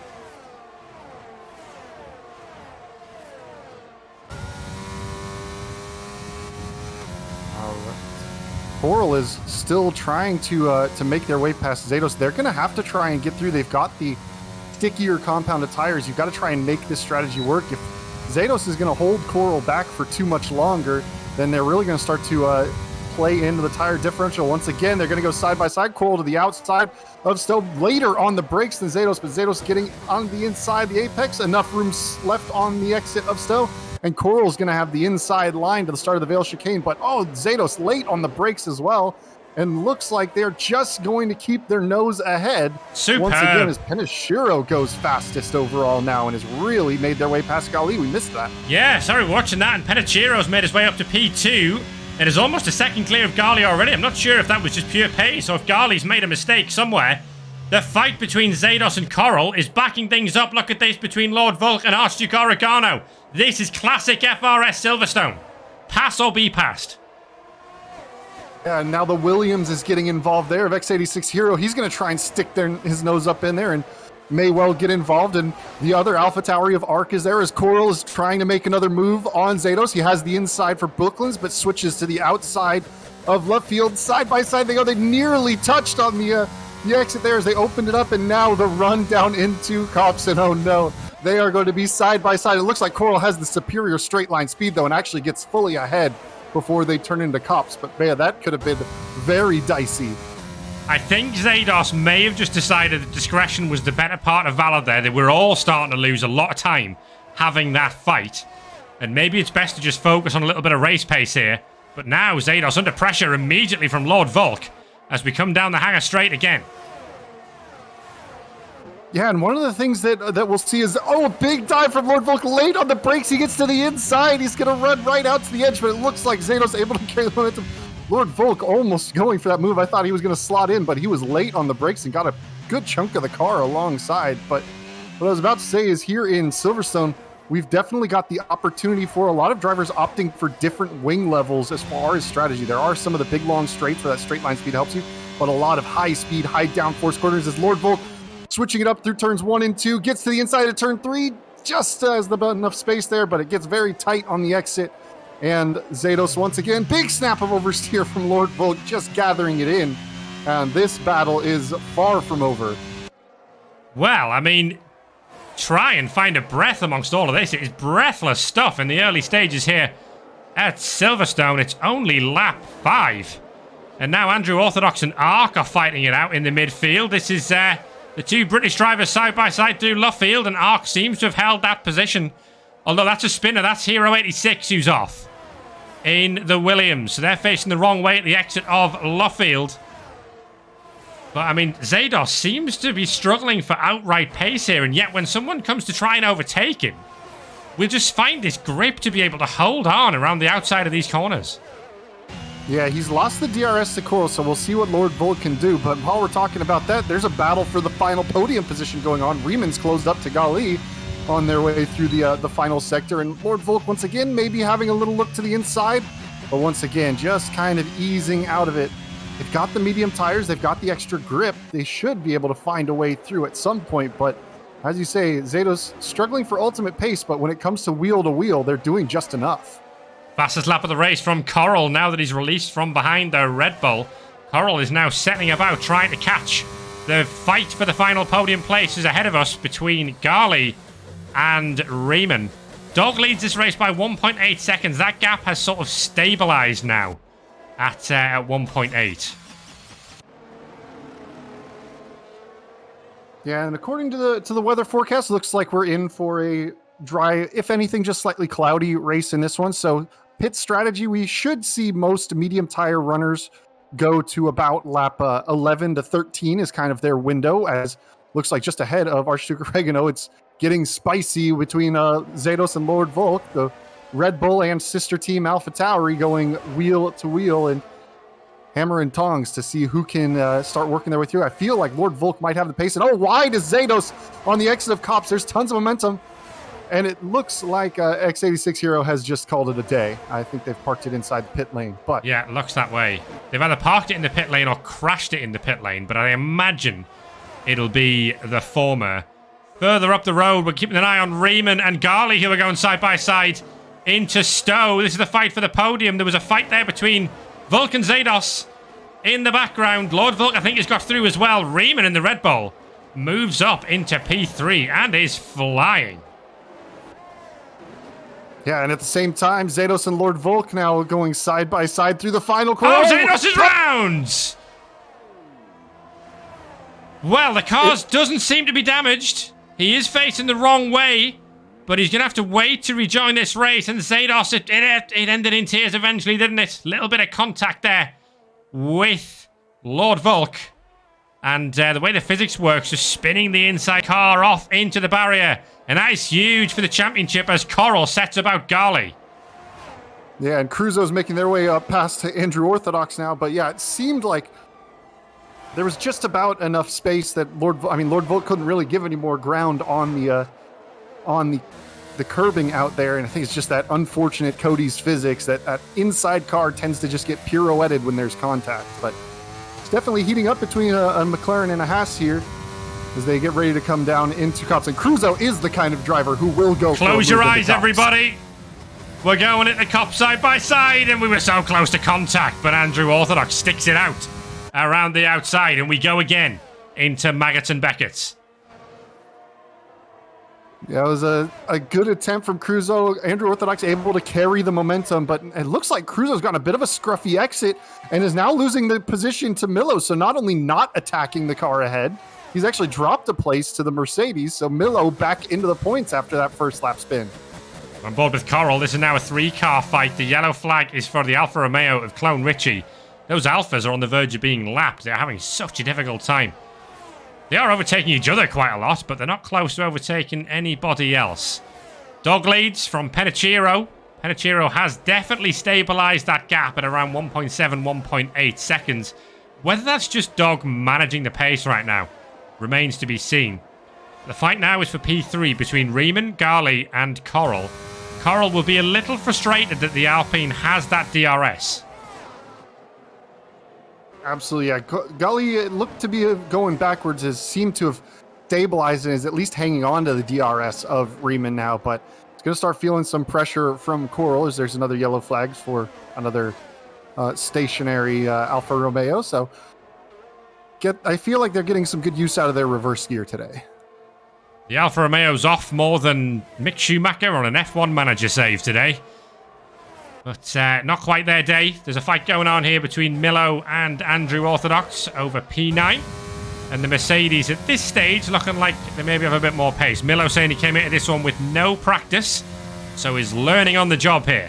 Coral is still trying to make their way past Zados. They're going to have to try and get through. They've got the stickier compounded tires. You've got to try and make this strategy work. If Zados is going to hold Coral back for too much longer, then they're really going to start to play into the tire differential. Once again, they're going to go side by side. Coral to the outside of Stowe, later on the brakes than Zados, but Zados getting on the inside, the apex. Enough room left on the exit of Stowe. And Coral's going to have the inside line to the start of the Vale chicane. But, Zados late on the brakes as well. And looks like they're just going to keep their nose ahead. Superb. Once again, as Penashiro goes fastest overall now and has really made their way past Gali. We missed that. Yeah, sorry watching that. And Penachiro's made his way up to P2 and is almost a second clear of Gali already. I'm not sure if that was just pure pace or if Gali's made a mistake somewhere. The fight between Zados and Coral is backing things up. Look at this between Lord Volk and Archduke Oregano. This is classic FRS Silverstone. Pass or be passed. Yeah, and now the Williams is getting involved there of X86 Hero. He's going to try and stick his nose up in there and may well get involved. And the other Alpha Tauri of Arc is there as Coral is trying to make another move on Zados. He has the inside for Booklands, but switches to the outside of left field. Side by side they go. They nearly touched on the exit there as they opened it up, and now the run down into Cops. And oh no, they are going to be side by side. It looks like Coral has the superior straight line speed though and actually gets fully ahead before they turn into Cops. But man, that could have been very dicey. I think Zados may have just decided that discretion was the better part of valor there. They were all starting to lose a lot of time having that fight. And maybe it's best to just focus on a little bit of race pace here. But now Zados under pressure immediately from Lord Volk as we come down the hangar straight again. Yeah, and one of the things that we'll see is, a big dive from Lord Volk late on the brakes. He gets to the inside. He's going to run right out to the edge, but it looks like Zados able to carry the momentum. Lord Volk almost going for that move. I thought he was going to slot in, but he was late on the brakes and got a good chunk of the car alongside. But what I was about to say is here in Silverstone, we've definitely got the opportunity for a lot of drivers opting for different wing levels as far as strategy. There are some of the big long straights where that straight line speed helps you, but a lot of high speed, high downforce corners as Lord Volk switching it up through turns 1 and 2, gets to the inside of turn 3, just has enough space there, but it gets very tight on the exit. And Zados once again, big snap of oversteer from Lord Volk, just gathering it in. And this battle is far from over. Well, I mean, try and find a breath amongst all of this. It is breathless stuff in the early stages here at Silverstone. It's only lap 5. And now Andrew Orthodox and Ark are fighting it out in the midfield. This is the two British drivers side by side through Luffield, and Ark seems to have held that position. Although that's a spinner, that's Hero 86 who's off in the Williams. So they're facing the wrong way at the exit of Luffield. But, I mean, Zados seems to be struggling for outright pace here, and yet when someone comes to try and overtake him, we'll just find this grip to be able to hold on around the outside of these corners. Yeah, he's lost the DRS to Coral, so we'll see what Lord Volk can do. But while we're talking about that, there's a battle for the final podium position going on. Rieman's closed up to Gali on their way through the final sector. And Lord Volk, once again, maybe having a little look to the inside. But once again, just kind of easing out of it. They've got the medium tires. They've got the extra grip. They should be able to find a way through at some point. But as you say, Zados struggling for ultimate pace. But when it comes to wheel, they're doing just enough. Fastest lap of the race from Coral now that he's released from behind the Red Bull. Coral is now setting about trying to catch. The fight for the final podium place is ahead of us between Gali and Riemann. Dog leads this race by 1.8 seconds. That gap has sort of stabilized now at 1.8. Yeah, and according to the weather forecast, looks like we're in for a dry, if anything, just slightly cloudy race in this one. So pit strategy, we should see most medium tire runners go to about lap 11 to 13 is kind of their window, as looks like just ahead of Archduke Oregano. It's getting spicy between Zados and Lord Volk, the Red Bull and sister team Alpha Tauri going wheel to wheel and hammer and tongs to see who can start working their way through. I feel like Lord Volk might have the pace, and wide is Zados on the exit of Cops. There's tons of momentum. And it looks like X86 Hero has just called it a day. I think they've parked it inside the pit lane. But yeah, it looks that way. They've either parked it in the pit lane or crashed it in the pit lane. But I imagine it'll be the former. Further up the road, we're keeping an eye on Riemann and Gali, who are going side by side into Stowe. This is the fight for the podium. There was a fight there between Volk and Zados in the background. Lord Volk, I think, has got through as well. Riemann in the Red Bull moves up into P3 and is flying. Yeah, and at the same time, Zados and Lord Volk now going side by side through the final corner. Oh, Zados is round! Well, the car doesn't seem to be damaged. He is facing the wrong way, but he's going to have to wait to rejoin this race. And Zados, it ended in tears eventually, didn't it? Little bit of contact there with Lord Volk. And the way the physics works, just spinning the inside car off into the barrier. And that is huge for the championship as Coral sets about Gali. Yeah, and Cruzo's making their way up past Andrew Orthodox now. But yeah, it seemed like there was just about enough space that Lord Volk couldn't really give any more ground on the curbing out there. And I think it's just that unfortunate Cody's physics that inside car tends to just get pirouetted when there's contact. But it's definitely heating up between a McLaren and a Haas here as they get ready to come down into cups. And Cruzo is the kind of driver who will go. Close your eyes, everybody. We're going at the cop side by side, and we were so close to contact, but Andrew Orthodox sticks it out around the outside, and we go again into Maggots and Beckett's. Yeah, it was a good attempt from Cruzo. Andrew Orthodox able to carry the momentum, but it looks like Cruzo's gotten a bit of a scruffy exit and is now losing the position to Milo. So not only not attacking the car ahead, he's actually dropped a place to the Mercedes. So Milo back into the points after that first lap spin. On board with Coral, this is now a 3-car fight. The yellow flag is for the Alfa Romeo of Clone Richie. Those Alphas are on the verge of being lapped. They're having such a difficult time. They are overtaking each other quite a lot, but they're not close to overtaking anybody else. Dog leads from Penichiro. Penichiro has definitely stabilized that gap at around 1.7, 1.8 seconds. Whether that's just Dog managing the pace right now remains to be seen. The fight now is for P3 between Riemann, Gali, and Coral. Coral will be a little frustrated that the Alpine has that DRS. Absolutely, yeah. Gali looked to be going backwards, has seemed to have stabilized and is at least hanging on to the DRS of Riemann now, but it's going to start feeling some pressure from Coral as there's another yellow flag for another stationary Alfa Romeo. So I feel like they're getting some good use out of their reverse gear today. The Alfa Romeo's off more than Mick Schumacher on an F1 manager save today. But not quite their day. There's a fight going on here between Milo and Andrew Orthodox over P9. And the Mercedes at this stage looking like they maybe have a bit more pace. Milo saying he came into this one with no practice, so he's learning on the job here.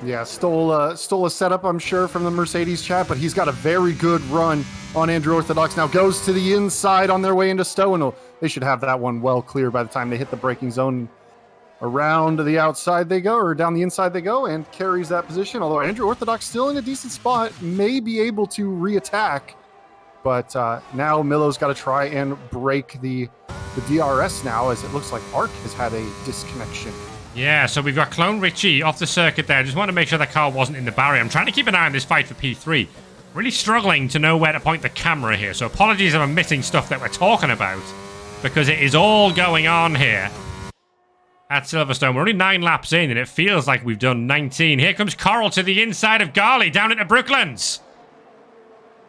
Yeah, stole a setup, I'm sure, from the Mercedes chat, but he's got a very good run on Andrew Orthodox. Now goes to the inside on their way into Stowe, and they should have that one well clear by the time they hit the braking zone. Around the outside they go, or down the inside they go, and carries that position. Although Andrew Orthodox still in a decent spot, may be able to re-attack. But now Milo's got to try and break the DRS now, as it looks like Arc has had a disconnection. Yeah, so we've got Clone Richie off the circuit there. Just want to make sure the car wasn't in the barrier. I'm trying to keep an eye on this fight for P3. Really struggling to know where to point the camera here. So apologies if I'm missing stuff that we're talking about, because it is all going on here at Silverstone. We're only 9 laps in, and it feels like we've done 19. Here comes Coral to the inside of Gali, down into Brooklands.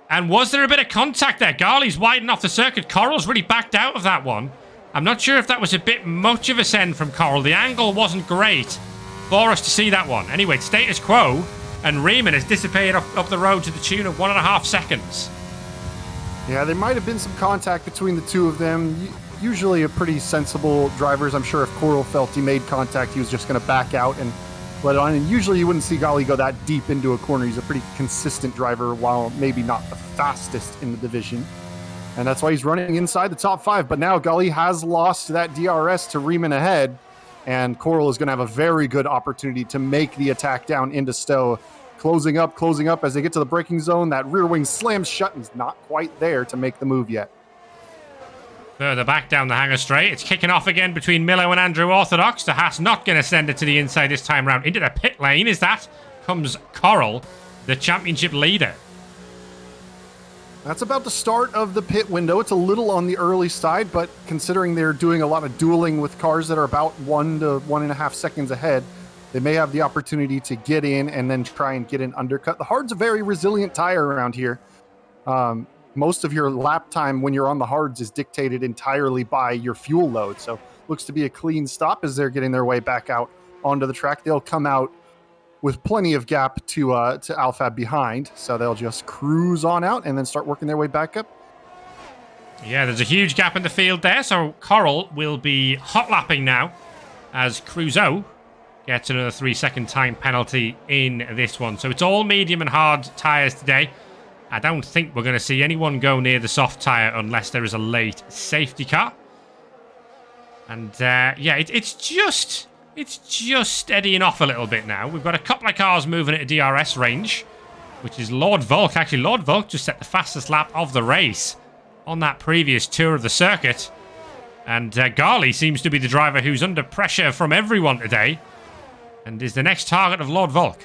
And was there a bit of contact there? Garley's widened off the circuit. Coral's really backed out of that one. I'm not sure if that was a bit much of a send from Coral. The angle wasn't great for us to see that one. Anyway, it's status quo, and Riemann has disappeared up the road to the tune of 1.5 seconds. Yeah, there might have been some contact between the two of them. Usually a pretty sensible drivers. I'm sure if Coral felt he made contact, he was just going to back out and let it on. And usually you wouldn't see Gali go that deep into a corner. He's a pretty consistent driver, while maybe not the fastest in the division. And that's why he's running inside the top 5. But now Gali has lost that DRS to Riemann ahead, and Coral is going to have a very good opportunity to make the attack down into Stowe. Closing up as they get to the braking zone. That rear wing slams shut, and he's not quite there to make the move yet. Further back down the hangar straight. It's kicking off again between Milo and Andrew Orthodox. The Haas not going to send it to the inside this time round. Into the pit lane is that. Comes Coral, the championship leader. That's about the start of the pit window. It's a little on the early side, but considering they're doing a lot of dueling with cars that are about 1 to 1.5 seconds ahead, they may have the opportunity to get in and then try and get an undercut. The hard's a very resilient tire around here. Most of your lap time when you're on the hards is dictated entirely by your fuel load. So looks to be a clean stop as they're getting their way back out onto the track. They'll come out with plenty of gap to Alphab behind, so they'll just cruise on out and then start working their way back up. Yeah, there's a huge gap in the field there, so Coral will be hot lapping now as Crusoe gets another 3-second time penalty in this one. So it's all medium and hard tyres today. I don't think we're going to see anyone go near the soft tyre unless there is a late safety car. And yeah, it's just steadying off a little bit now. We've got a couple of cars moving at a DRS range, which is Lord Volk. Actually, Lord Volk just set the fastest lap of the race on that previous tour of the circuit. And Garley seems to be the driver who's under pressure from everyone today and is the next target of Lord Volk.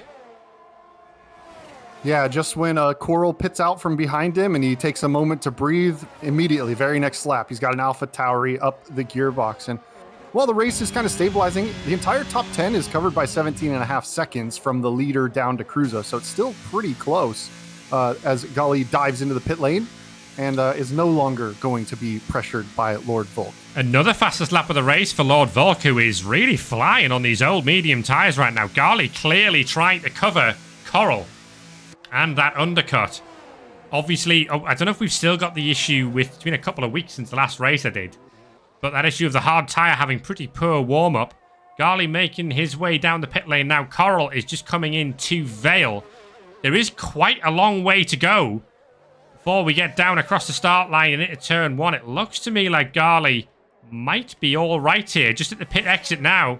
Yeah, just when Coral pits out from behind him and he takes a moment to breathe, immediately, very next lap, he's got an Alpha Tauri up the gearbox. And while the race is kind of stabilizing, the entire top 10 is covered by 17.5 seconds from the leader down to Crusoe. So it's still pretty close as Garley dives into the pit lane and is no longer going to be pressured by Lord Volk. Another fastest lap of the race for Lord Volk, who is really flying on these old medium tyres right now. Garley clearly trying to cover Coral and that undercut. Obviously, I don't know if we've still got the issue with, it's been a couple of weeks since the last race I did, but that issue of the hard tyre having pretty poor warm-up. Garley making his way down the pit lane now. Coral is just coming in to Vale. There is quite a long way to go before we get down across the start line and into turn one. It looks to me like Garley might be all right here, just at the pit exit now.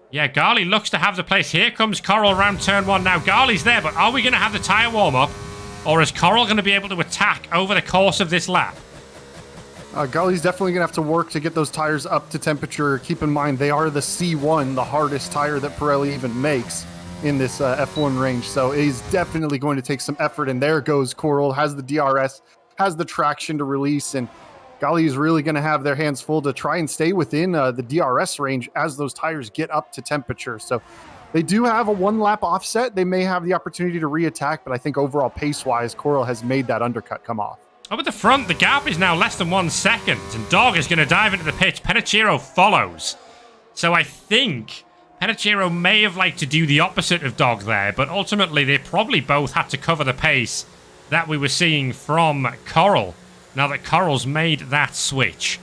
Yeah, Garley looks to have the place. Here comes Coral around turn one now. Garley's there, but are we going to have the tyre warm-up? Or is Coral going to be able to attack over the course of this lap? Garley's definitely going to have to work to get those tires up to temperature. Keep in mind, they are the C1, the hardest tire that Pirelli even makes in this F1 range. So he's definitely going to take some effort. And there goes Coral, has the DRS, has the traction to release. And Garley is really going to have their hands full to try and stay within the DRS range as those tires get up to temperature. So they do have a 1-lap offset. They may have the opportunity to re-attack, but I think overall pace-wise, Coral has made that undercut come off. Up at the front, the gap is now less than 1 second, and Dog is going to dive into the pit. Penachiro follows. So I think Penachiro may have liked to do the opposite of Dog there, but ultimately they probably both had to cover the pace that we were seeing from Coral, now that Coral's made that switch.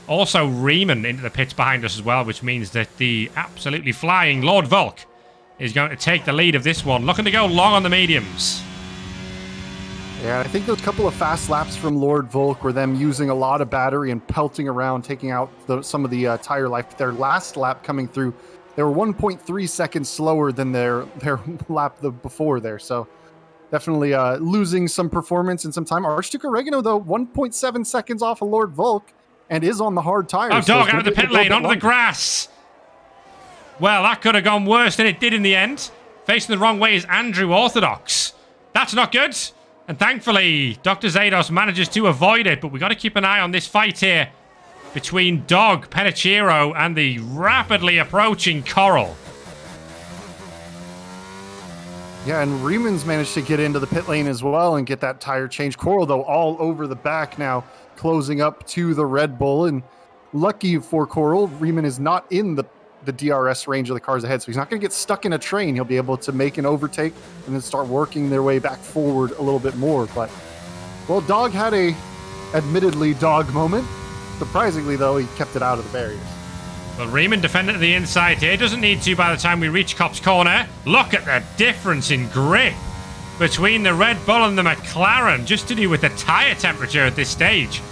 Also, Riemann into the pits behind us as well, which means that the absolutely flying Lord Volk is going to take the lead of this one, looking to go long on the mediums. Yeah, I think those couple of fast laps from Lord Volk were them using a lot of battery and pelting around, taking out some of the tire life. Their last lap coming through, they were 1.3 seconds slower than their lap before there. So definitely losing some performance and some time. Archduke Oregano, though, 1.7 seconds off of Lord Volk and is on the hard tires. Oh, Dog out of the pit lane, onto the grass. Well, that could have gone worse than it did in the end. Facing the wrong way is Andrew Orthodox. That's not good. And thankfully, Dr. Zados manages to avoid it, but we've got to keep an eye on this fight here between Dog, Penachiro, and the rapidly approaching Coral. Yeah, and Riemann's managed to get into the pit lane as well and get that tire change. Coral, though, all over the back now, closing up to the Red Bull. And lucky for Coral, Riemann is not in the DRS range of the cars ahead, so he's not going to get stuck in a train. He'll be able to make an overtake and then start working their way back forward a little bit more. But, well, Dog had a admittedly Dog moment. Surprisingly, though, he kept it out of the barriers. Well, Riemann defending to the inside here. Doesn't need to by the time we reach Copse Corner. Look at the difference in grip between the Red Bull and the McLaren, just to do with the tyre temperature at this stage.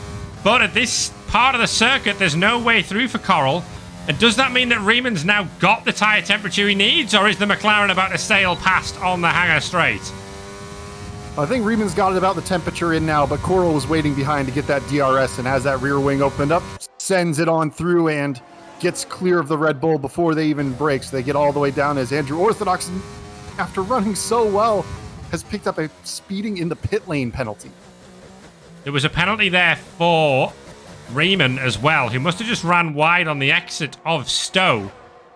But at this part of the circuit, there's no way through for Coral. And does that mean that Riemann's now got the tyre temperature he needs, or is the McLaren about to sail past on the Hangar Straight? I think Riemann's got it about the temperature in now, but Coral was waiting behind to get that DRS, and as that rear wing opened up, sends it on through and gets clear of the Red Bull before they even break. So they get all the way down as Andrew Orthodox, after running so well, has picked up a speeding in the pit lane penalty. There was a penalty there for Riemann as well, who must have just ran wide on the exit of Stowe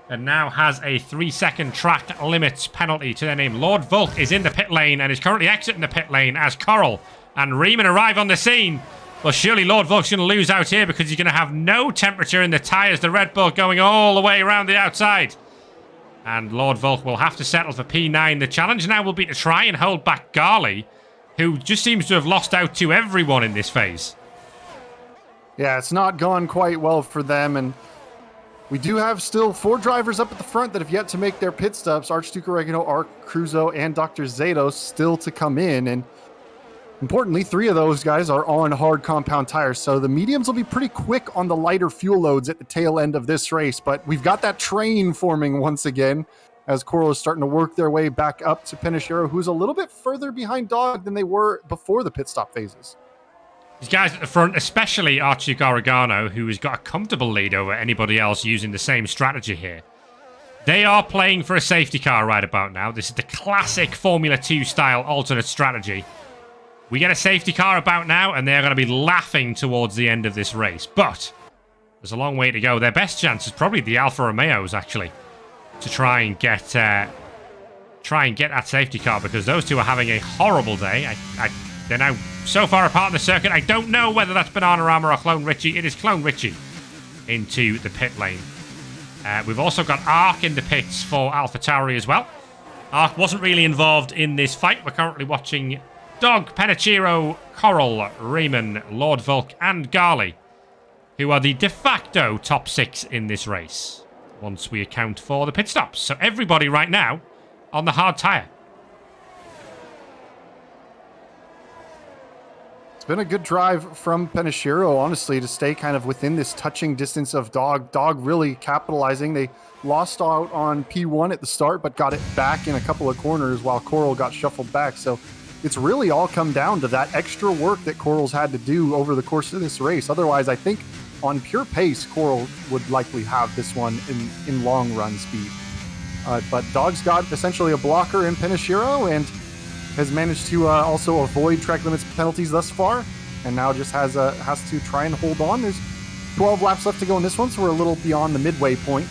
and now has a 3-second track limits penalty to their name. Lord Volk is in the pit lane and is currently exiting the pit lane as Coral and Riemann arrive on the scene. Well, surely Lord Volk's going to lose out here because he's going to have no temperature in the tyres. The Red Bull going all the way around the outside. And Lord Volk will have to settle for P9. The challenge now will be to try and hold back Garly, who just seems to have lost out to everyone in this phase. Yeah, it's not gone quite well for them, and we do have still 4 drivers up at the front that have yet to make their pit stops. Archduke Oregano, Arc, Cruzo, and Dr. Zados still to come in, and importantly, 3 of those guys are on hard compound tires, so the mediums will be pretty quick on the lighter fuel loads at the tail end of this race, but we've got that train forming once again as Coral is starting to work their way back up to Penashiro, who's a little bit further behind Dog than they were before the pit stop phases. These guys at the front, especially Archduke Oregano, who has got a comfortable lead over anybody else using the same strategy here. They are playing for a safety car right about now. This is the classic Formula 2 style alternate strategy. We get a safety car about now, and they're going to be laughing towards the end of this race. But there's a long way to go. Their best chance is probably the Alfa Romeos, actually, to try and get that safety car, because those two are having a horrible day. They're now so far apart in the circuit. I don't know whether that's Bananarama or Clone Richie. It is Clone Richie into the pit lane. We've also got Arc in the pits for AlphaTauri as well. Arc wasn't really involved in this fight. We're currently watching Dog, Penachiro, Coral, Riemann, Lord Volk, and Garly, who are the de facto top 6 in this race, once we account for the pit stops. So everybody right now on the hard tyre. It's been a good drive from Penashiro, honestly, to stay kind of within this touching distance of Dog. Dog really capitalizing. They lost out on P1 at the start, but got it back in a couple of corners while Coral got shuffled back. So it's really all come down to that extra work that Coral's had to do over the course of this race. Otherwise, I think on pure pace, Coral would likely have this one in long run speed. But Dog's got essentially a blocker in Penashiro and has managed to also avoid track limits penalties thus far, and now just has to try and hold on. There's 12 laps left to go in this one, so we're a little beyond the midway point.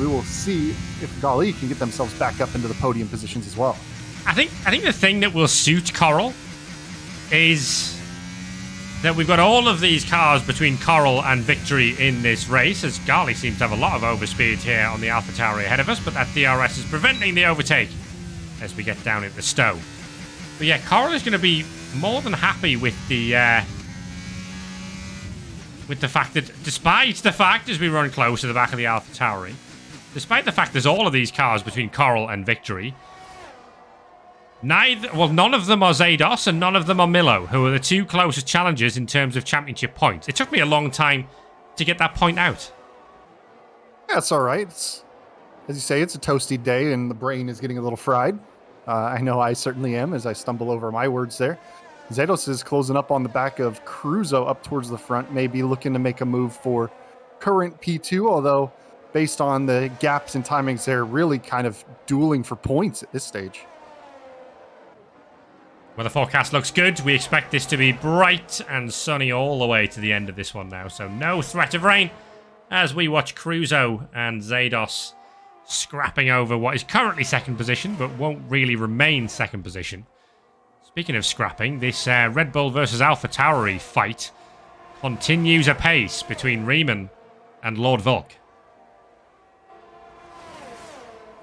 We will see if Garly can get themselves back up into the podium positions as well. I think the thing that will suit Coral is that we've got all of these cars between Coral and victory in this race, as Garly seems to have a lot of overspeed here on the AlphaTauri ahead of us, but that DRS is preventing the overtake as we get down into Stowe. But yeah, Coral is going to be more than happy with the fact that, despite the fact, as we run close to the back of the AlphaTauri, despite the fact there's all of these cars between Coral and victory, none of them are Zados and none of them are Milo, who are the 2 closest challengers in terms of championship points. It took me a long time to get that point out. Yeah, it's all right. As you say, it's a toasty day and the brain is getting a little fried. I know I certainly am as I stumble over my words there. Zados is closing up on the back of Cruzo up towards the front, maybe looking to make a move for current P2, although based on the gaps and timings, they're really kind of dueling for points at this stage. Well, the forecast looks good. We expect this to be bright and sunny all the way to the end of this one now, so no threat of rain as we watch Cruzo and Zados scrapping over what is currently second position, but won't really remain second position. Speaking of scrapping, this Red Bull versus AlphaTauri fight continues apace between Riemann and Lord Volk.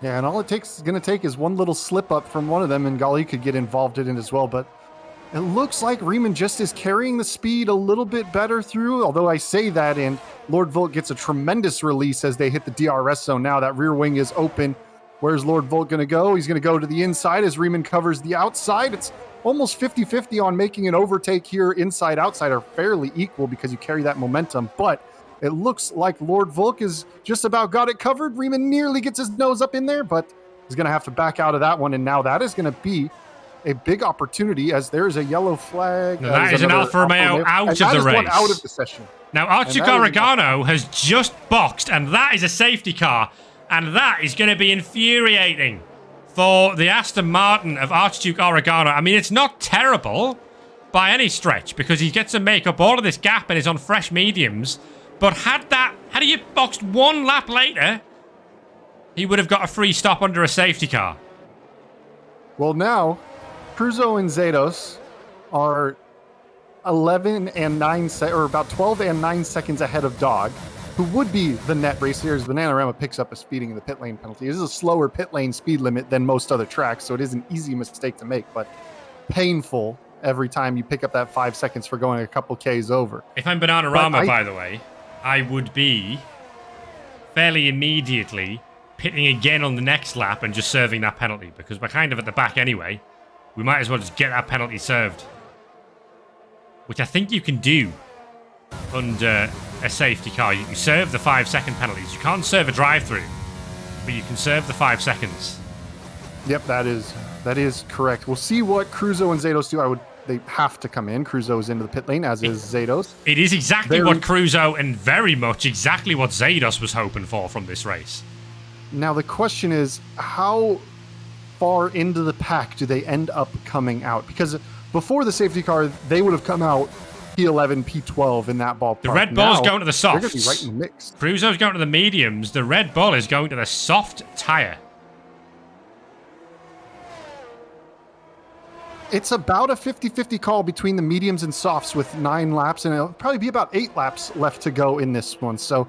Yeah, and all it's going to take is one little slip up from one of them, and Garly could get involved in it as well. But it looks like Riemann just is carrying the speed a little bit better through, although I say that, and Lord Volk gets a tremendous release as they hit the DRS zone. Now that rear wing is open. Where's Lord Volk going to go? He's going to go to the inside as Riemann covers the outside. It's almost 50-50 on making an overtake here. Inside-outside are fairly equal because you carry that momentum, but it looks like Lord Volk is just about got it covered. Riemann nearly gets his nose up in there, but he's going to have to back out of that one, and now that is going to be a big opportunity as there is a yellow flag. Now that is an Alfa Romeo out of the race. Out of the session. Now Archduke Oregano has just boxed, and that is a safety car, and that is going to be infuriating for the Aston Martin of Archduke Oregano. I mean, it's not terrible by any stretch because he gets to make up all of this gap and is on fresh mediums. But had he boxed one lap later, he would have got a free stop under a safety car. Well, now Cruzo and Zados are 11 and 9 or about 12 and 9 seconds ahead of Dog, who would be the net race here as Bananarama picks up a speeding in the pit lane penalty. It is a slower pit lane speed limit than most other tracks, so it is an easy mistake to make, but painful every time you pick up that 5 seconds for going a couple Ks over. If I'm Bananarama, by the way, I would be fairly immediately pitting again on the next lap and just serving that penalty, because we're kind of at the back anyway. We might as well just get that penalty served, which I think you can do under a safety car. You can serve the 5-second penalties. You can't serve a drive-through, but you can serve the 5 seconds. Yep, that is correct. We'll see what Cruzo and Zados do. They have to come in. Cruzo is into the pit lane, as is Zados. It is exactly what Cruzo and very much exactly what Zados was hoping for from this race. Now the question is, how far into the pack do they end up coming out? Because before the safety car, they would have come out P11, P12 in that ballpark. The Red Bull is going to the softs. They're going to be right in the mix. Cruzo's going to the mediums. The Red Bull is going to the soft tire. It's about a 50-50 call between the mediums and softs with 9 laps, and it'll probably be about 8 laps left to go in this one. So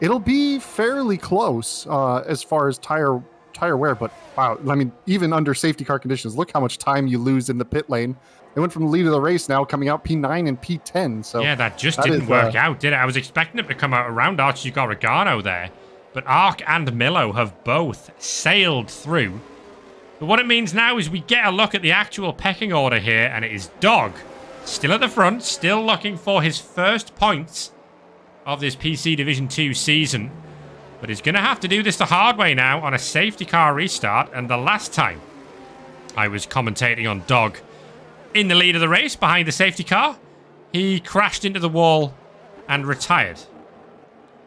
it'll be fairly close as far as tire wear. But wow, I mean, even under safety car conditions, look how much time you lose in the pit lane. They went from the lead of the race now coming out P9 and P10. So yeah, that didn't work out, did it? I was expecting it to come out around Archie Gargano there, but Ark and Milo have both sailed through. But what it means now is we get a look at the actual pecking order here, and it is Dog still at the front, still looking for his first points of this PC Division 2 season. But he's going to have to do this the hard way now on a safety car restart. And the last time I was commentating on Dog in the lead of the race behind the safety car, he crashed into the wall and retired.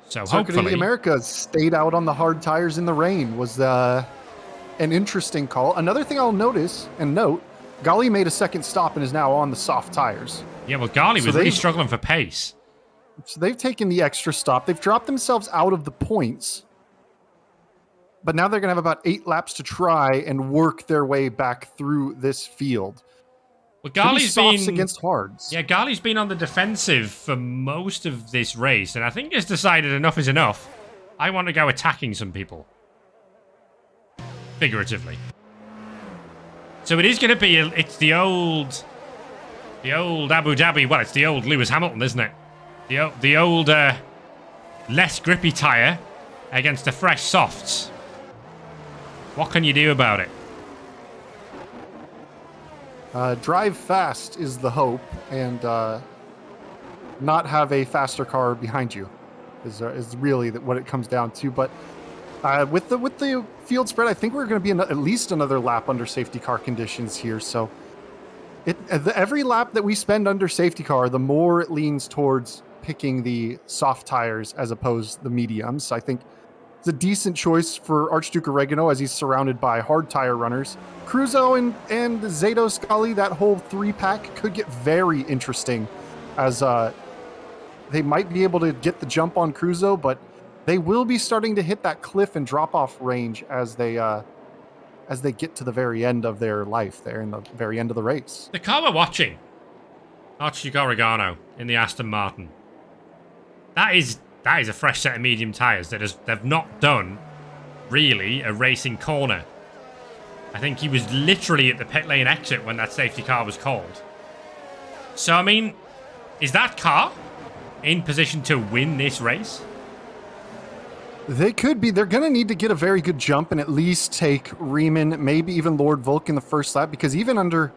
So hopefully America stayed out on the hard tires in the rain was an interesting call. Another thing I'll note, Gali made a second stop and is now on the soft tires. Yeah, well, Gali was really struggling for pace. So they've taken the extra stop. They've dropped themselves out of the points. But now they're going to have about 8 laps to try and work their way back through this field. Well, Gali's been against hards. Yeah, Gali's been on the defensive for most of this race, and I think he's decided enough is enough. I want to go attacking some people. Figuratively. So it is going to be, it's the old Abu Dhabi, well, it's the old Lewis Hamilton, isn't it? The old less grippy tyre against the fresh softs. What can you do about it? Drive fast is the hope, and not have a faster car behind you is really what it comes down to. But with the field spread, I think we're going to be at least another lap under safety car conditions here. So every lap that we spend under safety car, the more it leans towards picking the soft tires as opposed to the mediums. I think it's a decent choice for Archduke Oregano as he's surrounded by hard tire runners. Cruzo and Zato Scully, that whole 3-pack could get very interesting as they might be able to get the jump on Cruzo, but they will be starting to hit that cliff and drop off range as they get to the very end of their life there in the very end of the race. The car we're watching, Archie Gargano in the Aston Martin. That is a fresh set of medium tyres that they've not done, really, a racing corner. I think he was literally at the pit lane exit when that safety car was called. So, I mean, is that car in position to win this race? They could be. They're going to need to get a very good jump and at least take Riemann, maybe even Lord Volk in the first lap, because even under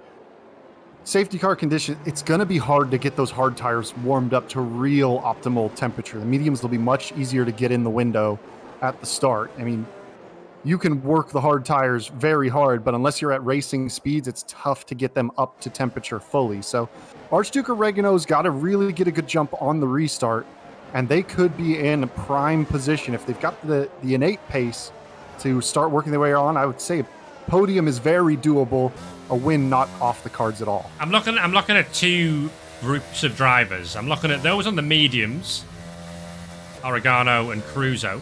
safety car condition, it's going to be hard to get those hard tires warmed up to real optimal temperature. The mediums will be much easier to get in the window at the start. I mean, you can work the hard tires very hard, but unless you're at racing speeds, it's tough to get them up to temperature fully. So Archduke Oregano's got to really get a good jump on the restart, and they could be in a prime position if they've got the innate pace to start working their way on. I would say podium is very doable. A win not off the cards at all. I'm looking at two groups of drivers. I'm looking at those on the mediums, Oregano and Cruzo.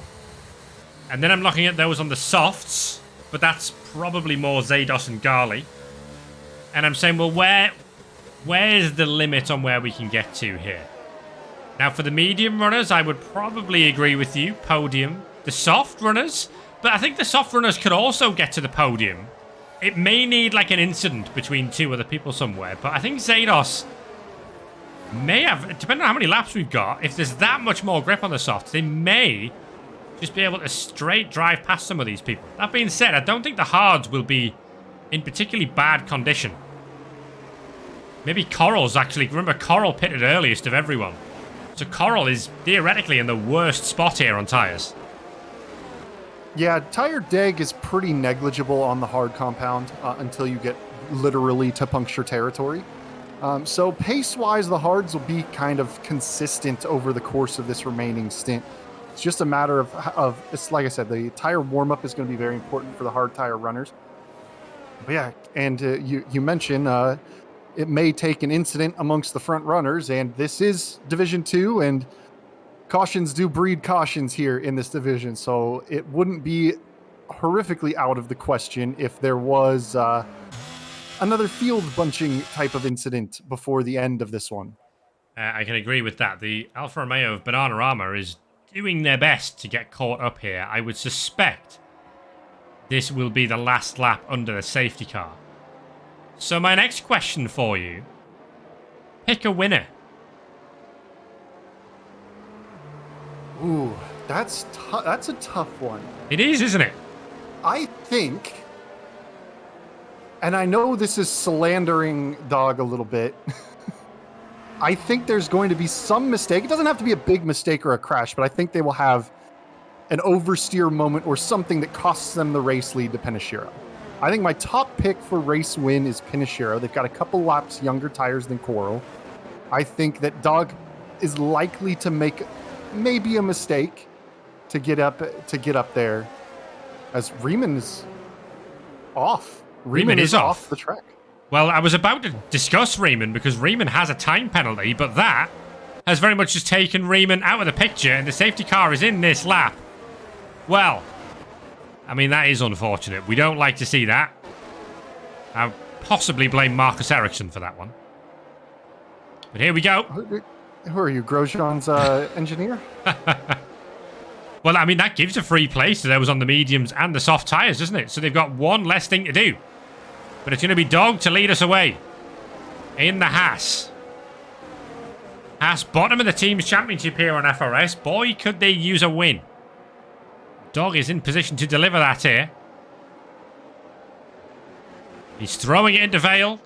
And then I'm looking at those on the softs, but that's probably more Zados and Gali. And I'm saying, well, where where's the limit on where we can get to here? Now, for the medium runners, I would probably agree with you. Podium. The soft runners, but I think the soft runners could also get to the podium. It may need like an incident between two other people somewhere, but I think Zados may have, depending on how many laps we've got, if there's that much more grip on the softs, they may just be able to straight drive past some of these people. That being said, I don't think the hards will be in particularly bad condition. Maybe Coral's actually, remember Coral pitted earliest of everyone. So Coral is theoretically in the worst spot here on tyres. Yeah, tire deg is pretty negligible on the hard compound until you get literally to puncture territory. So pace-wise, the hards will be kind of consistent over the course of this remaining stint. It's just a matter of it's like I said, the tire warm-up is going to be very important for the hard tire runners. But yeah, and you mentioned it may take an incident amongst the front runners, and this is Division 2, and cautions do breed cautions here in this division, so it wouldn't be horrifically out of the question if there was another field bunching type of incident before the end of this one. I can agree with that. The Alfa Romeo of Bananarama is doing their best to get caught up here. I would suspect this will be the last lap under the safety car. So my next question for you, pick a winner. Ooh, that's a tough one. It is, isn't it? I think, and I know this is slandering Dog a little bit, I think there's going to be some mistake. It doesn't have to be a big mistake or a crash, but I think they will have an oversteer moment or something that costs them the race lead to Pinashiro. I think my top pick for race win is Pinashiro. They've got a couple laps younger tires than Coral. I think that Dog is likely to make maybe a mistake to get up there, as Riemann is off. Riemann is off the track. Well, I was about to discuss Riemann because Riemann has a time penalty, but that has very much just taken Riemann out of the picture, and the safety car is in this lap. Well, I mean, that is unfortunate. We don't like to see that. I'll possibly blame Marcus Ericsson for that one. But here we go. Who are you, Grosjean's engineer? Well, I mean, that gives a free place to those on the mediums and the soft tyres, doesn't it? So they've got one less thing to do. But it's going to be Dog to lead us away. In the Haas. Haas, bottom of the team's championship here on FRS. Boy, could they use a win. Dog is in position to deliver that here. He's throwing it into Vale.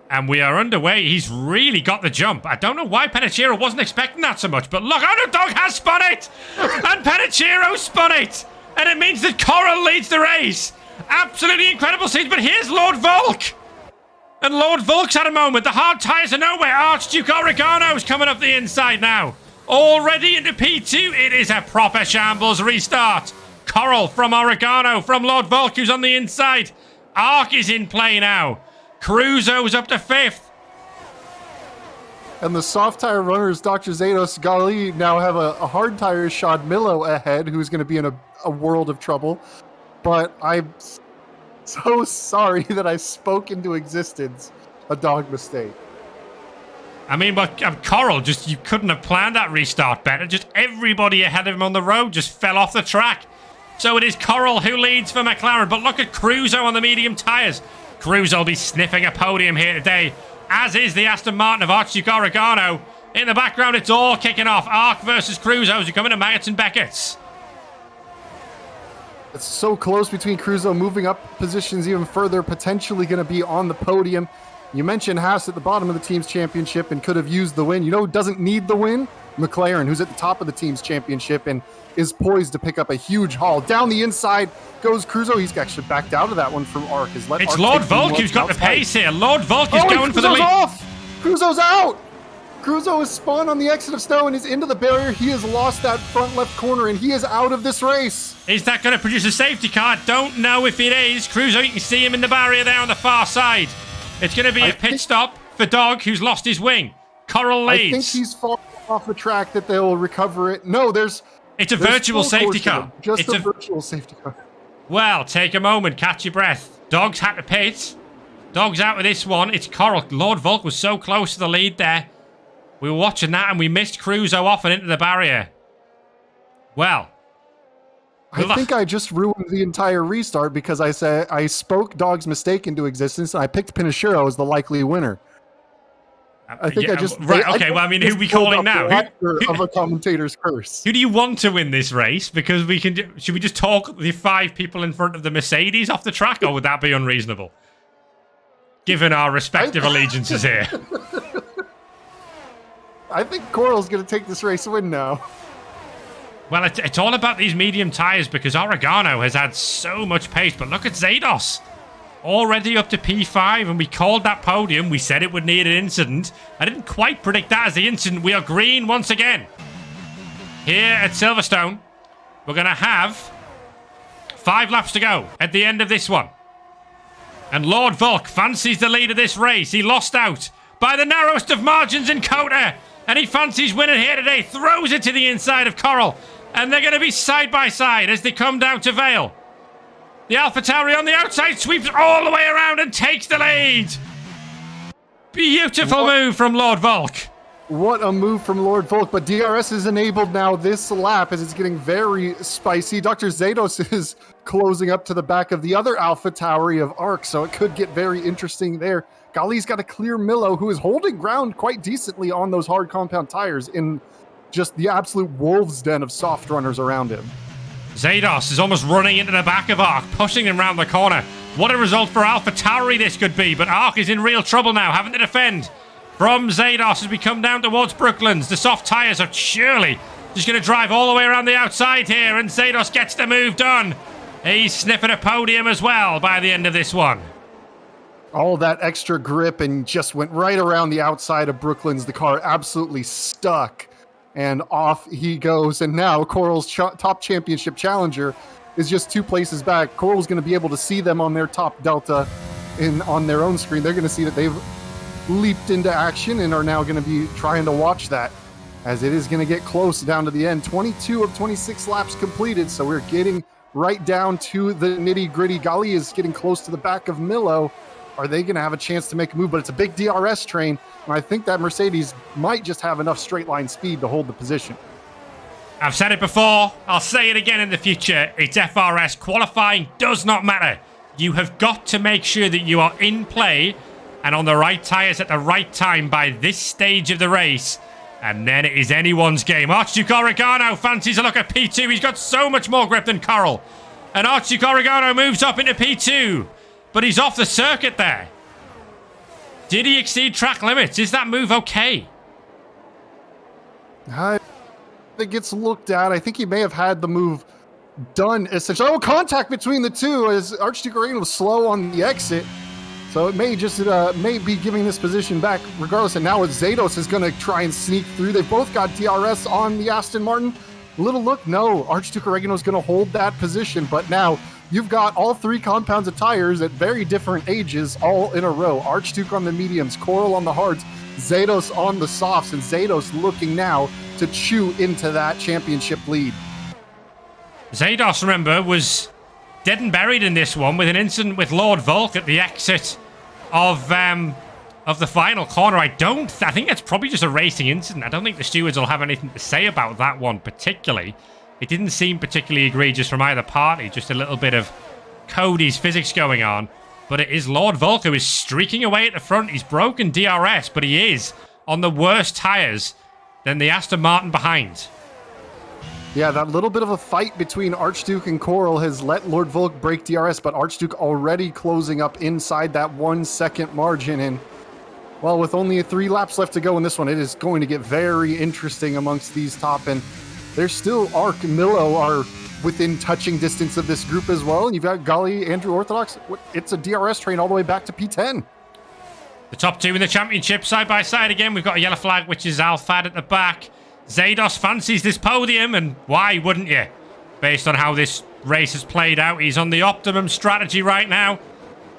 And we are underway. He's really got the jump. I don't know why Penichiro wasn't expecting that so much. But look, oh no, Dog has spun it! And Penichiro spun it! And it means that Coral leads the race. Absolutely incredible scenes. But here's Lord Volk. And Lord Volk's had a moment. The hard tyres are nowhere. Archduke Oregano's coming up the inside now. Already into P2. It is a proper shambles restart. Coral from Oregano, from Lord Volk, who's on the inside. Arc is in play now. Cruzo's up to 5th. And the soft tire runners, Dr. Zados Gali, now have a hard tire Shad Milo ahead, who's going to be in a world of trouble. But I'm so sorry that I spoke into existence a Dog mistake. I mean, but Coral, just you couldn't have planned that restart better. Just everybody ahead of him on the road just fell off the track. So it is Coral who leads for McLaren. But look at Cruzo on the medium tyres. Cruzo will be sniffing a podium here today, as is the Aston Martin of Archduke Oregano. In the background, it's all kicking off. Arc versus Cruzo as you come into Maggots and Beckett's. It's so close between Cruzo moving up positions even further, potentially going to be on the podium. You mentioned Haas at the bottom of the team's championship and could have used the win. You know who doesn't need the win? McLaren, who's at the top of the team's championship and is poised to pick up a huge haul. Down the inside goes Cruzo. He's actually backed out of that one from Arc. It's Lord Volk who's got the pace here. Lord Volk is going for the lead. Off. Cruzo's out. Cruzo is spun on the exit of Snow and is into the barrier. He has lost that front left corner and he is out of this race. Is that going to produce a safety car? Don't know if it is. Cruzo, you can see him in the barrier there on the far side. It's going to be a pit stop for Dog, who's lost his wing. Coral leads. I think he's fallen off the track that they will recover it. No, it's a virtual safety car. Just a virtual safety car. Well, take a moment, catch your breath. Dog's had to pit. Dogs out of this one. It's Coral. Lord Volk was so close to the lead there. We were watching that and we missed Cruzo off and into the barrier. Well. I think I just ruined the entire restart because I said I spoke Dog's mistake into existence and I picked Pinashiro as the likely winner. I think I just... Right, okay, well, I mean, who are we calling now? Who, of a commentator's curse. Who do you want to win this race? Because we can... Should we just talk the 5 people in front of the Mercedes off the track, or would that be unreasonable? Given our respective allegiances here. I think Coral's going to take this race win now. Well, it's all about these medium tyres because Oregano has had so much pace. But look at Zados. Already up to P5, and we called that podium. We said it would need an incident. I didn't quite predict that as the incident. We are green once again. Here at Silverstone, we're going to have 5 laps to go at the end of this one. And Lord Volk fancies the lead of this race. He lost out by the narrowest of margins in Kota. And he fancies winning here today. Throws it to the inside of Coral. And they're going to be side by side as they come down to Vale. The AlphaTauri on the outside sweeps all the way around and takes the lead. Beautiful move from Lord Volk. What a move from Lord Volk. But DRS is enabled now this lap as it's getting very spicy. Dr. Zados is closing up to the back of the other AlphaTauri of ARC, so it could get very interesting there. Gali's got a clear Milo, who is holding ground quite decently on those hard compound tires in just the absolute wolf's den of soft runners around him. Zados is almost running into the back of ARC, pushing him round the corner. What a result for AlphaTauri this could be, but ARC is in real trouble now, having to defend from Zados as we come down towards Brooklands. The soft tyres are surely just going to drive all the way around the outside here, and Zados gets the move done. He's sniffing a podium as well by the end of this one. All that extra grip and just went right around the outside of Brooklands. The car absolutely stuck. And off he goes. And now Coral's top championship challenger is just 2 places back. Coral's going to be able to see them on their top delta on their own screen. They're going to see that they've leaped into action and are now going to be trying to watch that as it is going to get close down to the end. 22 of 26 laps completed. So we're getting right down to the nitty gritty. Gali is getting close to the back of Milo. Are they going to have a chance to make a move? But it's a big DRS train, and I think that Mercedes might just have enough straight line speed to hold the position. I've said it before. I'll say it again in the future. It's FRS. Qualifying does not matter. You have got to make sure that you are in play and on the right tyres at the right time by this stage of the race. And then it is anyone's game. Archduke Oregano fancies a look at P2. He's got so much more grip than Coral. And Archduke Oregano moves up into P2. But he's off the circuit there. Did he exceed track limits? Is that move okay? It gets looked at. I think he may have had the move done. Essentially, contact between the two as Archduke Oregano was slow on the exit. So it may just may be giving this position back regardless. And now Zados is going to try and sneak through. They've both got DRS on the Aston Martin. Little look, no. Archduke Oregano is going to hold that position. But now you've got all 3 compounds of tires at very different ages all in a row. Archduke on the mediums, Coral on the hards, Zados on the softs, and Zados looking now to chew into that championship lead. Zados, remember, was dead and buried in this one with an incident with Lord Volk at the exit of the final corner. I think it's probably just a racing incident. I don't think the stewards will have anything to say about that one particularly. It didn't seem particularly egregious from either party, just a little bit of Cody's physics going on. But it is Lord Volk who is streaking away at the front. He's broken DRS, but he is on the worse tyres than the Aston Martin behind. Yeah, that little bit of a fight between Archduke and Coral has let Lord Volk break DRS, but Archduke already closing up inside that 1 second margin. And, well, with only 3 laps left to go in this one, it is going to get very interesting amongst these top. And there's still ARC and Milo are within touching distance of this group as well. And you've got Gali, Andrew Orthodox. It's a DRS train all the way back to P10. The top 2 in the championship side by side again. We've got a yellow flag, which is Alfad at the back. Zados fancies this podium, and why wouldn't you? Based on how this race has played out, he's on the optimum strategy right now.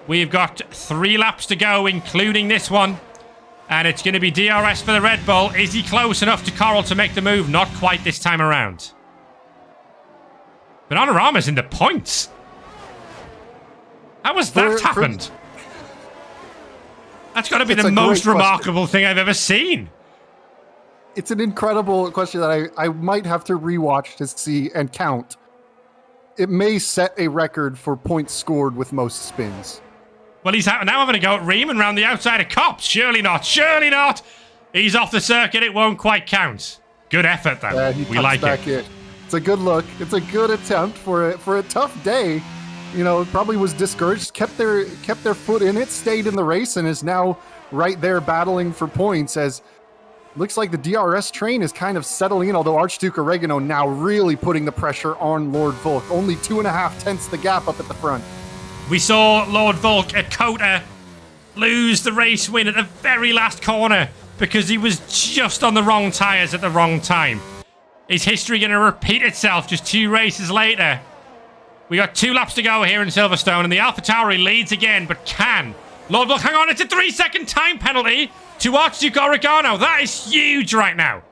We've got 3 laps to go, including this one. And it's going to be DRS for the Red Bull. Is he close enough to Coral to make the move? Not quite this time around. But Honorama's in the points. How has that happened? That's got to be the most remarkable thing I've ever seen. It's an incredible question that I might have to rewatch to see and count. It may set a record for points scored with most spins. Well, he's now having a go at Riemann round the outside of Kops. Surely not. Surely not. He's off the circuit. It won't quite count. Good effort, though. Yeah, we like it. It's a good look. It's a good attempt for a tough day. You know, probably was discouraged. Kept their foot in it. Stayed in the race and is now right there battling for points. As looks like the DRS train is kind of settling in. Although Archduke Oregano now really putting the pressure on Lord Volk. Only 2.5 tenths the gap up at the front. We saw Lord Volk at Kota lose the race win at the very last corner because he was just on the wrong tyres at the wrong time. Is history going to repeat itself just 2 races later? We got 2 laps to go here in Silverstone, and the AlphaTauri leads again, but can Lord Volk hang on? It's a 3-second time penalty to Archduke Oregano. That is huge right now.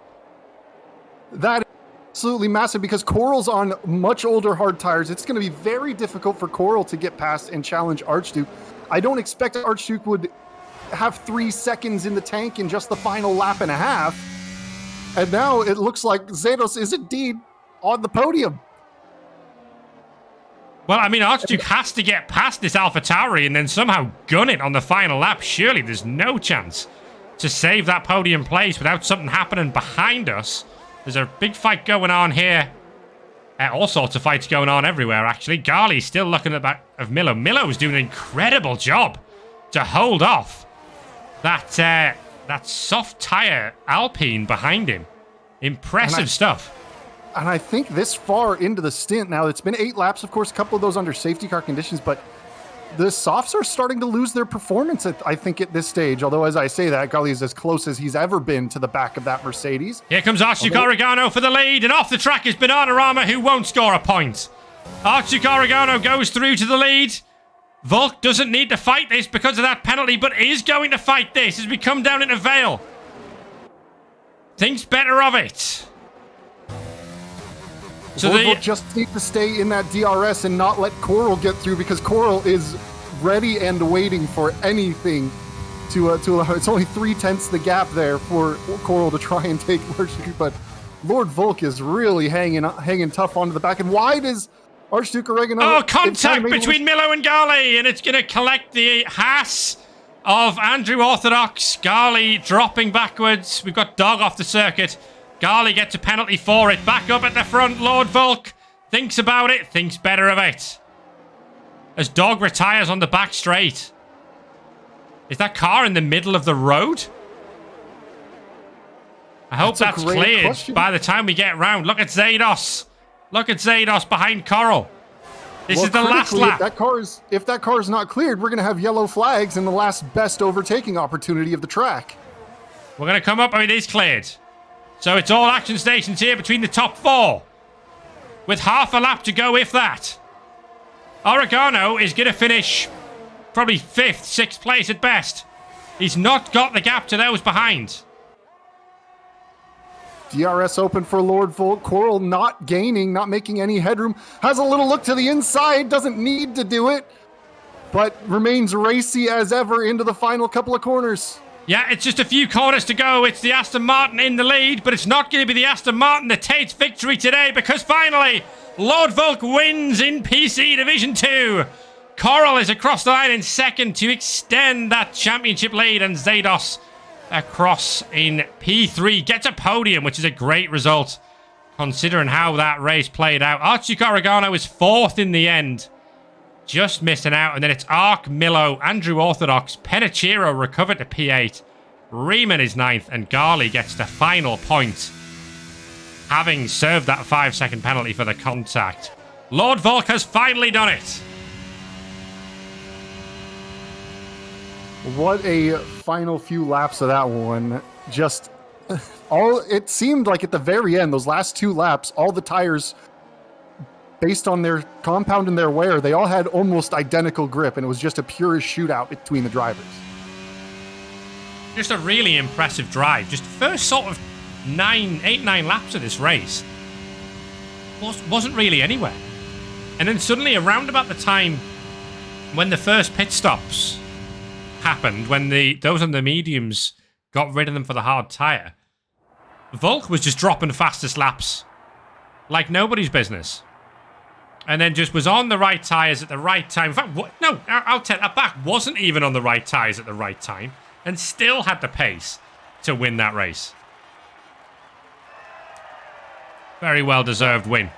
That is absolutely massive because Coral's on much older hard tires. It's going to be very difficult for Coral to get past and challenge Archduke. I don't expect Archduke would have 3 seconds in the tank in just the final lap and a half. And now it looks like Zados is indeed on the podium. Well, I mean, Archduke has to get past this AlphaTauri and then somehow gun it on the final lap. Surely there's no chance to save that podium place without something happening behind us. There's a big fight going on here. All sorts of fights going on everywhere, actually. Garly's still looking at the back of Milo. Milo's doing an incredible job to hold off that soft tire Alpine behind him. Impressive stuff. And I think this far into the stint now, it's been 8 laps, of course, a couple of those under safety car conditions, but the softs are starting to lose their performance, I think, at this stage. Although, as I say that, Garly is as close as he's ever been to the back of that Mercedes. Here comes Archduke Oregano for the lead, and off the track is Bananarama, who won't score a point. Archduke Oregano goes through to the lead. Volk doesn't need to fight this because of that penalty, but is going to fight this as we come down into Vale. Thinks better of it. So they just need to stay in that DRS and not let Coral get through, because Coral is ready and waiting for anything to it's only 3 tenths the gap there for Coral to try and take Archduke, but Lord Volk is really hanging tough onto the back. And why does Archduke Oregano... Oh, contact between Milo and Garly, and it's going to collect the Haas of Andrew Orthodox. Garly dropping backwards. We've got Dog off the circuit. Garly gets a penalty for it. Back up at the front, Lord Volk thinks about it, thinks better of it. As Dog retires on the back straight. Is that car in the middle of the road? I hope that's cleared by the time we get round. Look at Zados. Look at Zados behind Coral. This is the last lap. If that car is not cleared, we're going to have yellow flags and the last best overtaking opportunity of the track. We're going to come up, and it is cleared. So it's all action stations here between the top 4. With half a lap to go, if that. Oregano is going to finish probably 5th, 6th place at best. He's not got the gap to those behind. DRS open for Lord Volk. Coral not gaining, not making any headroom. Has a little look to the inside. Doesn't need to do it. But remains racy as ever into the final couple of corners. Yeah, it's just a few corners to go. It's the Aston Martin in the lead, but it's not going to be the Aston Martin that takes victory today, because finally, Lord Volk wins in PC Division 2. Coral is across the line in 2nd to extend that championship lead, and Zados across in P3 gets a podium, which is a great result, considering how that race played out. Archduke Oregano is 4th in the end. Just missing out, and then it's Arc, Milo, Andrew Orthodox, Penichiro recovered to P8, Riemann is 9th, and Garly gets the final point, having served that 5-second penalty for the contact. Lord Volk has finally done it. What a final few laps of that one. Just it seemed like at the very end, those last 2 laps, all the tires, based on their compound and their wear, they all had almost identical grip, and it was just a pure shootout between the drivers. Just a really impressive drive. Just first sort of 8, 9 laps of this race wasn't really anywhere. And then suddenly, around about the time when the first pit stops happened when those on the mediums got rid of them for the hard tyre, Volk was just dropping fastest laps like nobody's business. And then just was on the right tyres at the right time. In fact, no, I'll tell you, back wasn't even on the right tyres at the right time and still had the pace to win that race. Very well-deserved win.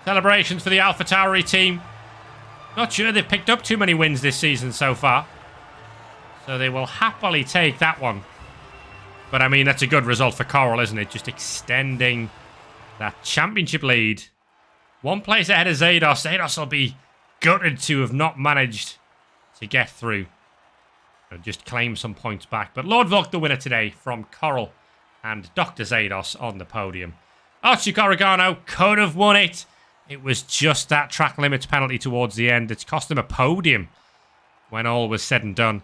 Celebrations for the AlphaTauri team. Not sure they've picked up too many wins this season so far. So they will happily take that one. But I mean, that's a good result for Coral, isn't it? Just extending that championship lead. One place ahead of Zados. Zados will be gutted to have not managed to get through and just claim some points back. But Lord Volk, the winner today from Coral, and Dr. Zados on the podium. Archie Corrigano could have won it. It was just that track limits penalty towards the end. It's cost him a podium when all was said and done.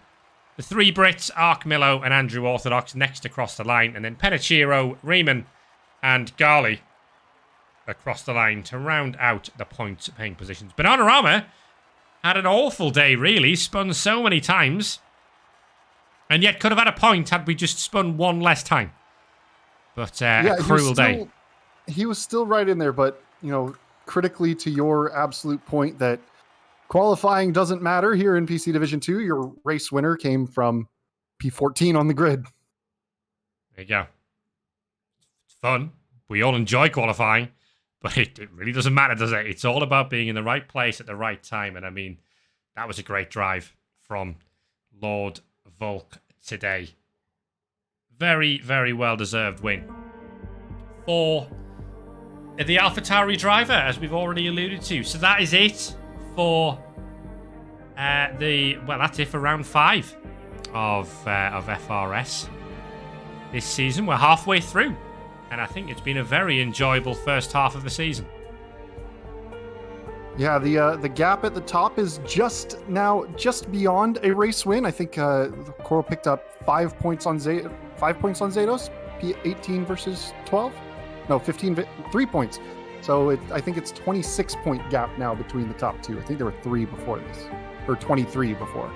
The three Brits, Ark Millo and Andrew Orthodox, next across the line. And then Penichiro, Riemann and Garley across the line to round out the point-paying positions. Bananarama had an awful day, really. Spun so many times. And yet could have had a point had we just spun one less time. But a cruel day. He was still right in there, but, you know, critically to your absolute point that qualifying doesn't matter here in PC Division 2. Your race winner came from P14 on the grid. There you go. It's fun. We all enjoy qualifying, but it really doesn't matter, does it? It's all about being in the right place at the right time. And I mean, that was a great drive from Lord Volk today. Very, very well-deserved win for the AlphaTauri driver, as we've already alluded to. So that is it for that's it for round 5 of FRS this season. We're halfway through, and I think it's been a very enjoyable first half of the season. Yeah, the gap at the top is just beyond a race win. I think Coral picked up 5 points on Zados, P18 versus 12. No, 15, 3 points. So I think it's 26-point gap now between the top two. I think there were 3 before this, or 23 before.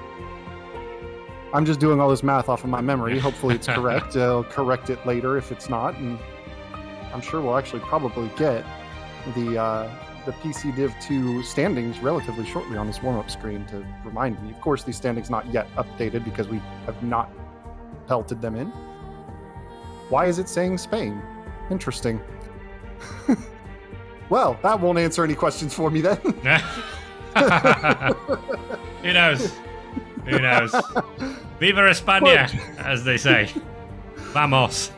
I'm just doing all this math off of my memory. Hopefully it's correct. I'll correct it later if it's not, and I'm sure we'll actually probably get the PC Div 2 standings relatively shortly on this warm-up screen to remind me. Of course, these standings not yet updated because we have not pelted them in. Why is it saying Spain? Interesting. Well, that won't answer any questions for me then. Who knows? Who knows? Viva España, as they say. Vamos.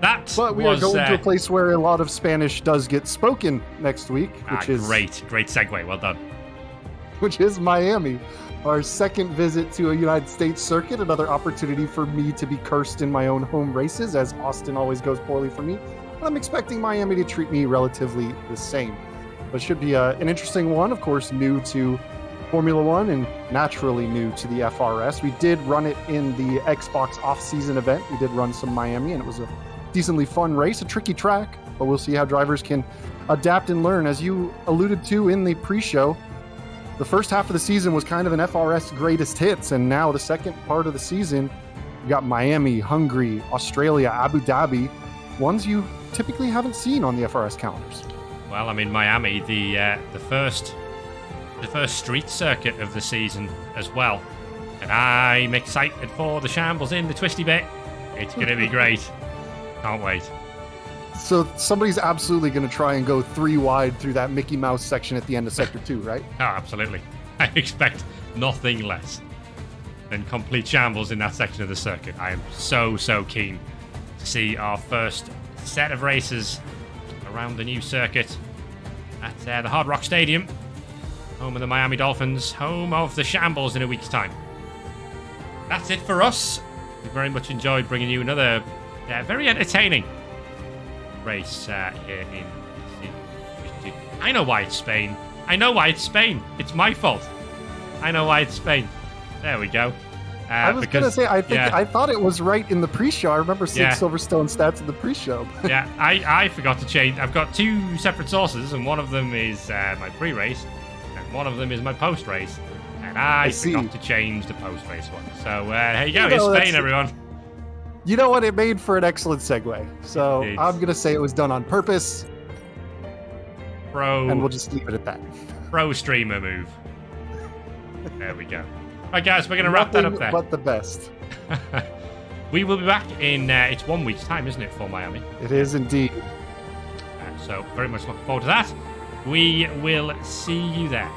But we are going to a place where a lot of Spanish does get spoken next week, which is great segue. Well done. Which is Miami, our second visit to a United States circuit. Another opportunity for me to be cursed in my own home races, as Austin always goes poorly for me. I'm expecting Miami to treat me relatively the same. But it should be an interesting one. Of course, new to Formula One and naturally new to the FRS. We did run it in the Xbox off-season event. We did run some Miami, and it was a decently fun race, a tricky track, but we'll see how drivers can adapt and learn. As you alluded to in the pre-show, the first half of the season was kind of an FRS greatest hits, and now the second part of the season, you got Miami, Hungary, Australia, Abu Dhabi, ones you typically haven't seen on the FRS calendars. Well, I mean, Miami, the first street circuit of the season as well, and I'm excited for the shambles in the twisty bit. It's going to be great. Can't wait. So somebody's absolutely going to try and go 3 wide through that Mickey Mouse section at the end of Sector 2, right? Oh, absolutely. I expect nothing less than complete shambles in that section of the circuit. I am so keen to see our first set of races around the new circuit at the Hard Rock Stadium, home of the Miami Dolphins, home of the shambles in a week's time. That's it for us. We very much enjoyed bringing you another very entertaining race here in DC. I know why it's Spain. It's my fault. I know why it's Spain. There we go. I was gonna say, I thought it was right in the pre-show. I remember seeing Silverstone stats in the pre-show. Yeah, I forgot to change. I've got two separate sources, and one of them is my pre-race, and one of them is my post-race. And I forgot to change the post-race one. So here you go. Here's Spain, everyone. You know what? It made for an excellent segue. So I'm gonna say it was done on purpose. And we'll just leave it at that. Pro streamer move. There we go. Right, guys, we're going to wrap that up there. But the best. We will be back in, it's 1 week's time, isn't it, for Miami? It is indeed. So very much looking forward to that. We will see you there.